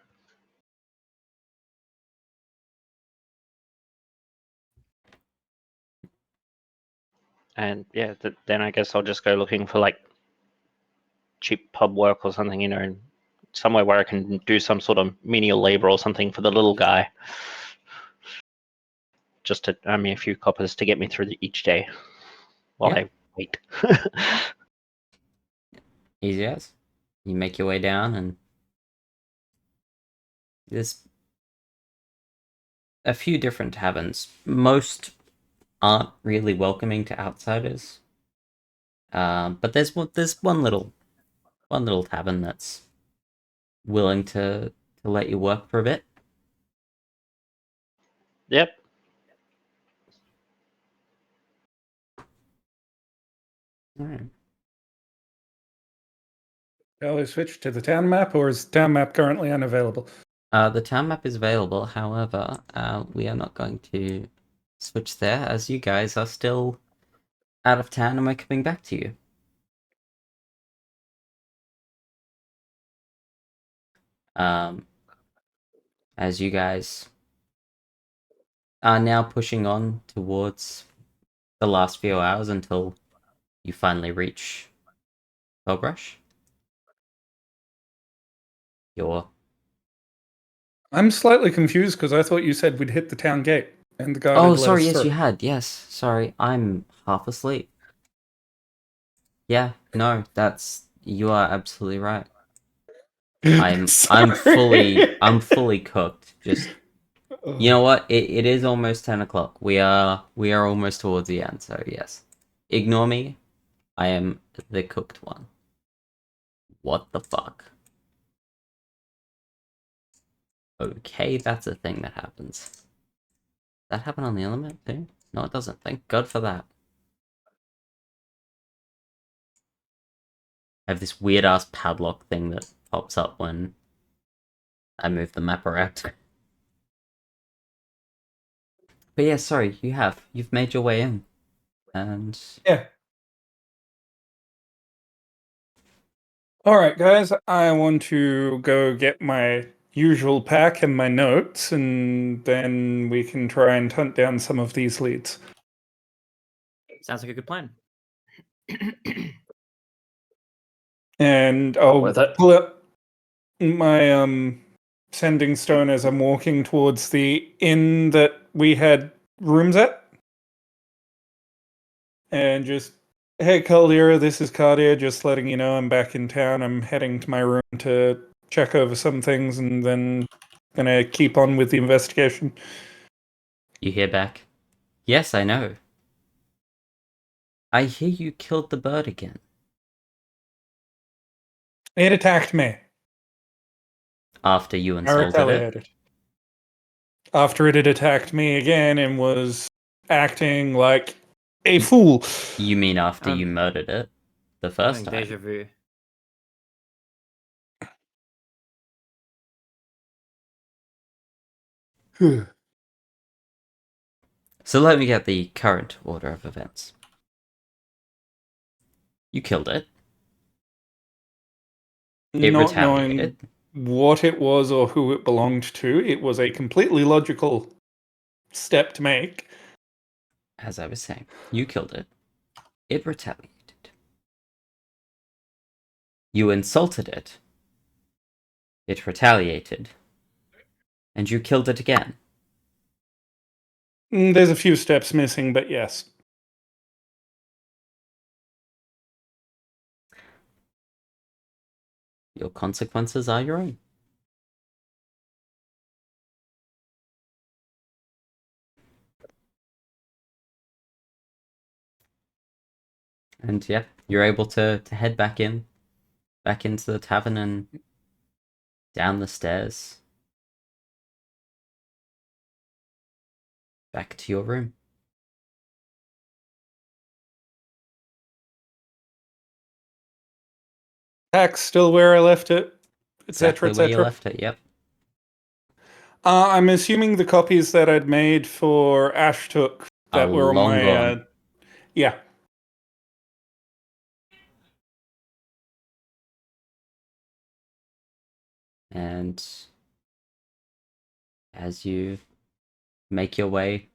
And yeah, then I guess I'll just go looking for like cheap pub work or something, somewhere where I can do some sort of menial labor or something for the little guy. Just to earn me a few coppers to get me through each day while Yeah. I wait. Easy as. You make your way down, and there's a few different taverns. Most aren't really welcoming to outsiders. But there's one little tavern that's willing to let you work for a bit. Yep. All right. Shall we switch to the town map, or is the town map currently unavailable? The town map is available. However, we are not going to switch there, as you guys are still out of town, and we're coming back to you. As you guys are now pushing on towards the last few hours until you finally reach Fellbrush. I'm slightly confused because I thought you said we'd hit the town gate and the guard Oh, had let sorry, us yes, through. you had. Yes, sorry, I'm half asleep. Yeah, no, you are absolutely right. I'm Sorry. fully cooked. Just you know what? It is almost 10 o'clock. We are almost towards the end, so yes. Ignore me. I am the cooked one. What the fuck? Okay, that's a thing that happens. That happened on the element too? No, it doesn't. Thank God for that. I have this weird ass padlock thing that pops up when I move the map around. But yeah, sorry, you've made your way in. And Yeah. All right, guys, I want to go get my usual pack and my notes, and then we can try and hunt down some of these leads. Sounds like a good plan. And I'll With it. pull up my sending stone as I'm walking towards the inn that we had rooms at. And just, hey, Caldera, this is Cardia, just letting you know I'm back in town. I'm heading to my room to check over some things and then gonna keep on with the investigation. you hear back. Yes, I know. I hear you killed the bird again. It attacked me. After you I insulted it. retaliated. After it had attacked me again and was acting like a fool. You mean after Um, you murdered it? The first Having time. deja vu. So let me get the current order of events. You killed it. It Not retaliated. knowing what it was or who it belonged to, it was a completely logical step to make. As I was saying, you killed it. It retaliated. You insulted it. It retaliated. And you killed it again. There's a few steps missing, but yes. Your consequences are your own. And yeah, you're able to head back into the tavern and down the stairs. Back to your room. Pack's still where I left it, etc., Exactly where you etc. left it, yep. I'm assuming the copies that I'd made for Ashtook that Are were on long my gone. yeah. And as you make your way,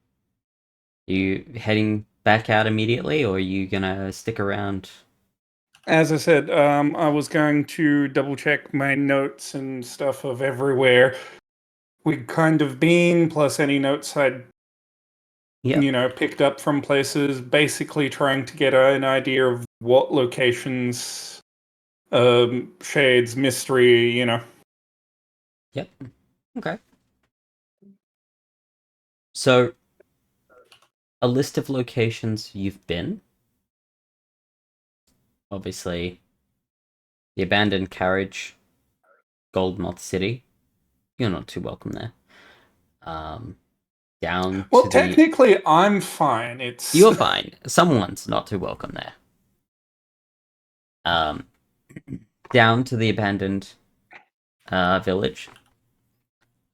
are you heading back out immediately, or are you gonna stick around? As I said, I was going to double check my notes and stuff of everywhere we'd kind of been, plus any notes I'd Yep. picked up from places, basically trying to get an idea of what locations, shades, mystery, Yep. Okay. So, a list of locations you've been. Obviously, the abandoned carriage, Gold Moth City. You're not too welcome there. Down Well, to the. technically, I'm fine. You're fine. Someone's not too welcome there. Um, down to the abandoned village.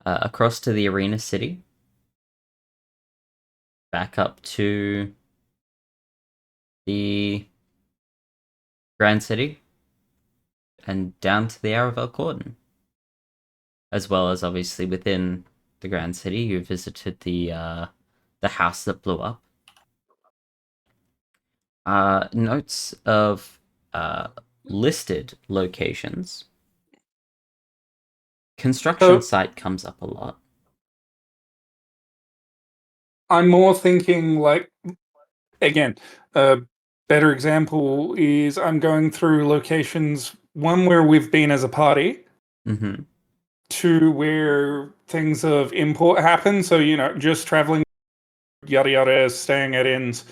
Across to the arena city. Back up to the Grand City. And down to the Aravel Cordon. As well as obviously within the Grand City, you visited the house that blew up. Notes of listed locations. Construction So site comes up a lot. I'm more thinking like, again, a better example is I'm going through locations, one where we've been as a party, Mm-hmm. to where things of import happen. So, just traveling, yada yada, staying at inns,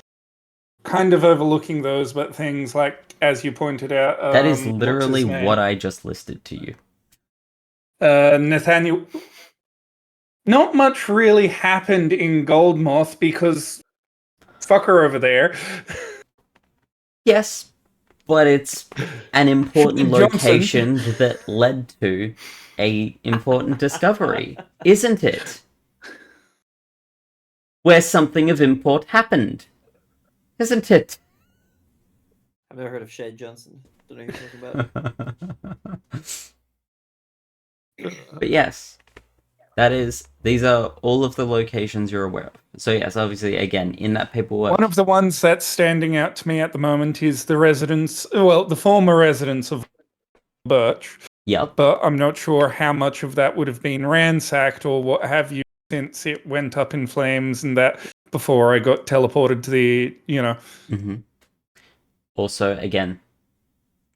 kind of overlooking those, but things like, as you pointed out, That is what's literally his what name? I just listed to you. Nathaniel. Not much really happened in Goldmoth because fucker over there. Yes, but it's an important Johnson. location that led to a important discovery, isn't it? Where something of import happened, isn't it? I've never heard of Shade Johnson. Don't know who you're talking about. But yes, these are all of the locations you're aware of. So yes, obviously, again, in that paperwork. One of the ones that's standing out to me at the moment is the former residence of Birch. Yep. But I'm not sure how much of that would have been ransacked or what have you since it went up in flames and that before I got teleported to the, Mm-hmm. Also, again,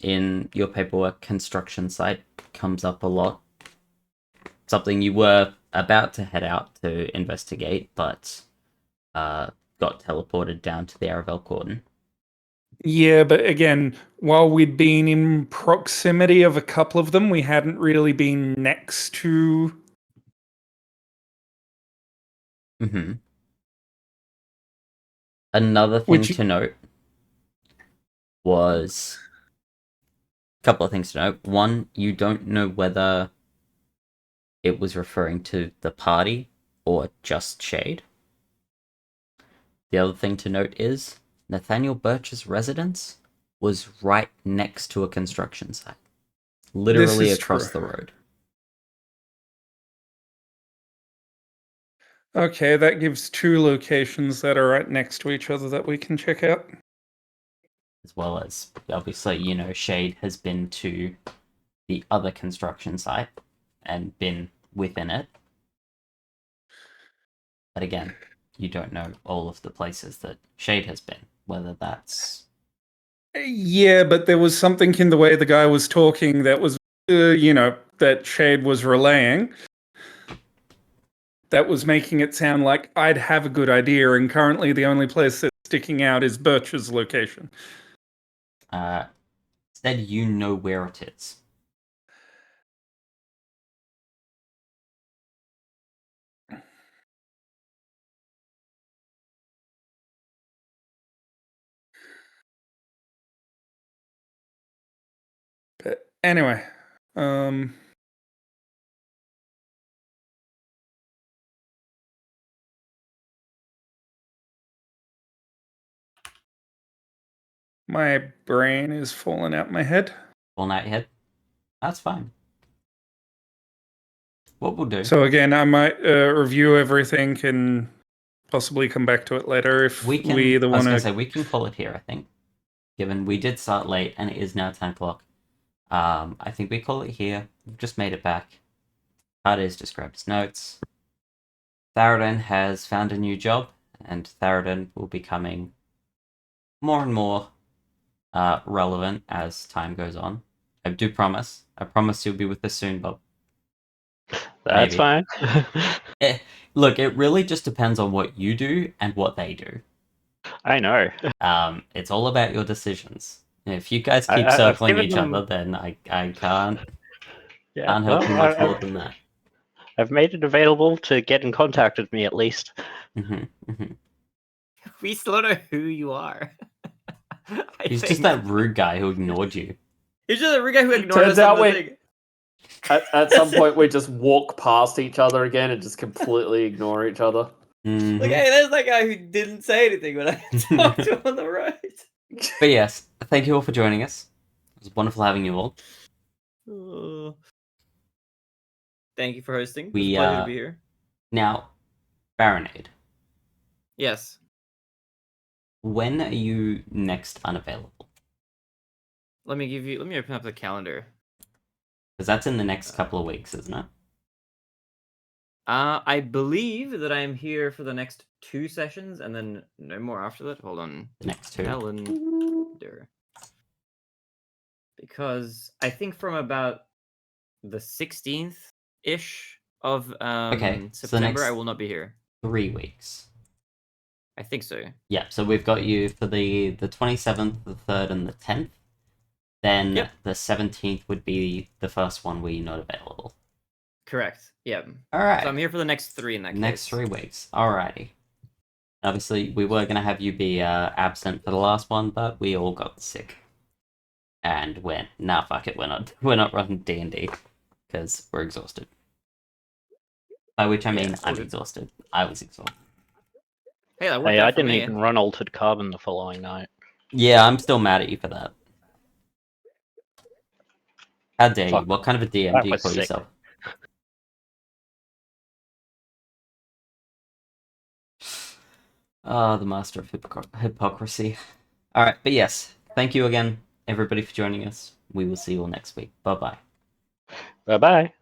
in your paperwork, construction site comes up a lot. Something you were about to head out to investigate, but got teleported down to the Aravel Cordon. Yeah, but again, while we'd been in proximity of a couple of them, we hadn't really been next to. Mm-hmm. Another thing Which, to note was a couple of things to note. One, you don't know whether it was referring to the party or just Shade. The other thing to note is Nathaniel Birch's residence was right next to a construction site, this literally is across true. the road. Okay, that gives two locations that are right next to each other that we can check out. As well as, obviously, Shade has been to the other construction site and been within it. But again, you don't know all of the places that Shade has been, whether that's. Yeah, but there was something in the way the guy was talking that was, that Shade was relaying that was making it sound like I'd have a good idea, and currently the only place that's sticking out is Birch's location. Instead, you know where it is. But anyway, um, My brain is falling out my head. All night head. That's fine. What we'll do. So again, I might review everything and possibly come back to it later if we can. we either I was want gonna to. say we can call it here. I think, given we did start late and it is now 10 o'clock. I think we call it here. We've just made it back. Carter's just grabbed his notes. Theroden has found a new job, and Theroden will be becoming more and more relevant as time goes on. I do promise. I promise you'll be with us soon, Bob. That's Maybe. fine. Look, it really just depends on what you do and what they do. I know. It's all about your decisions. If you guys keep I've circling given each them- other, then I can't Yeah. can't help well, you much more I've, than that. I've made it available to get in contact with me at least. We still don't know who you are. He's just that rude guy who ignored you. He's just a rude guy who ignored Turns us out on the we- thing. At some point, we just walk past each other again and just completely ignore each other. Mhm. Like, hey, there's that guy who didn't say anything when I talked to him on the right. But yes, thank you all for joining us. It was wonderful having you all. Oh. Thank you for hosting. It was We, a pleasure to be here. Now, Baronade, Yes. when are you next unavailable? Let me open up the calendar. Because that's in the next couple of weeks, isn't it? I believe that I am here for the next 2 sessions and then no more after that. Hold on. The next 2. Calendar. Because I think from about the 16th-ish of Okay, so the September, I next- will not be here. 3 weeks. I think so. Yeah, so we've got you for the 27th, the 3rd, and the 10th. Then Yep. the 17th would be the first one where you're not available. Correct. Yeah. Alright. So I'm here for the next 3 in that case. Next 3 weeks. Alrighty. Obviously, we were going to have you be absent for the last one, but we all got sick. And went, nah, fuck it, we're not running D&D. Because we're exhausted. By which I mean, Yeah, I'm all good. exhausted. I was exhausted. Hey, that worked Hey, out I for didn't me. even run Altered Carbon the following night. Yeah, I'm still mad at you for that. How dare you? Fuck. What kind of a DM That do you was call sick. yourself? Ah, the master of hypocrisy. Alright, but yes, thank you again, everybody, for joining us. We will see you all next week. Bye-bye. Bye bye.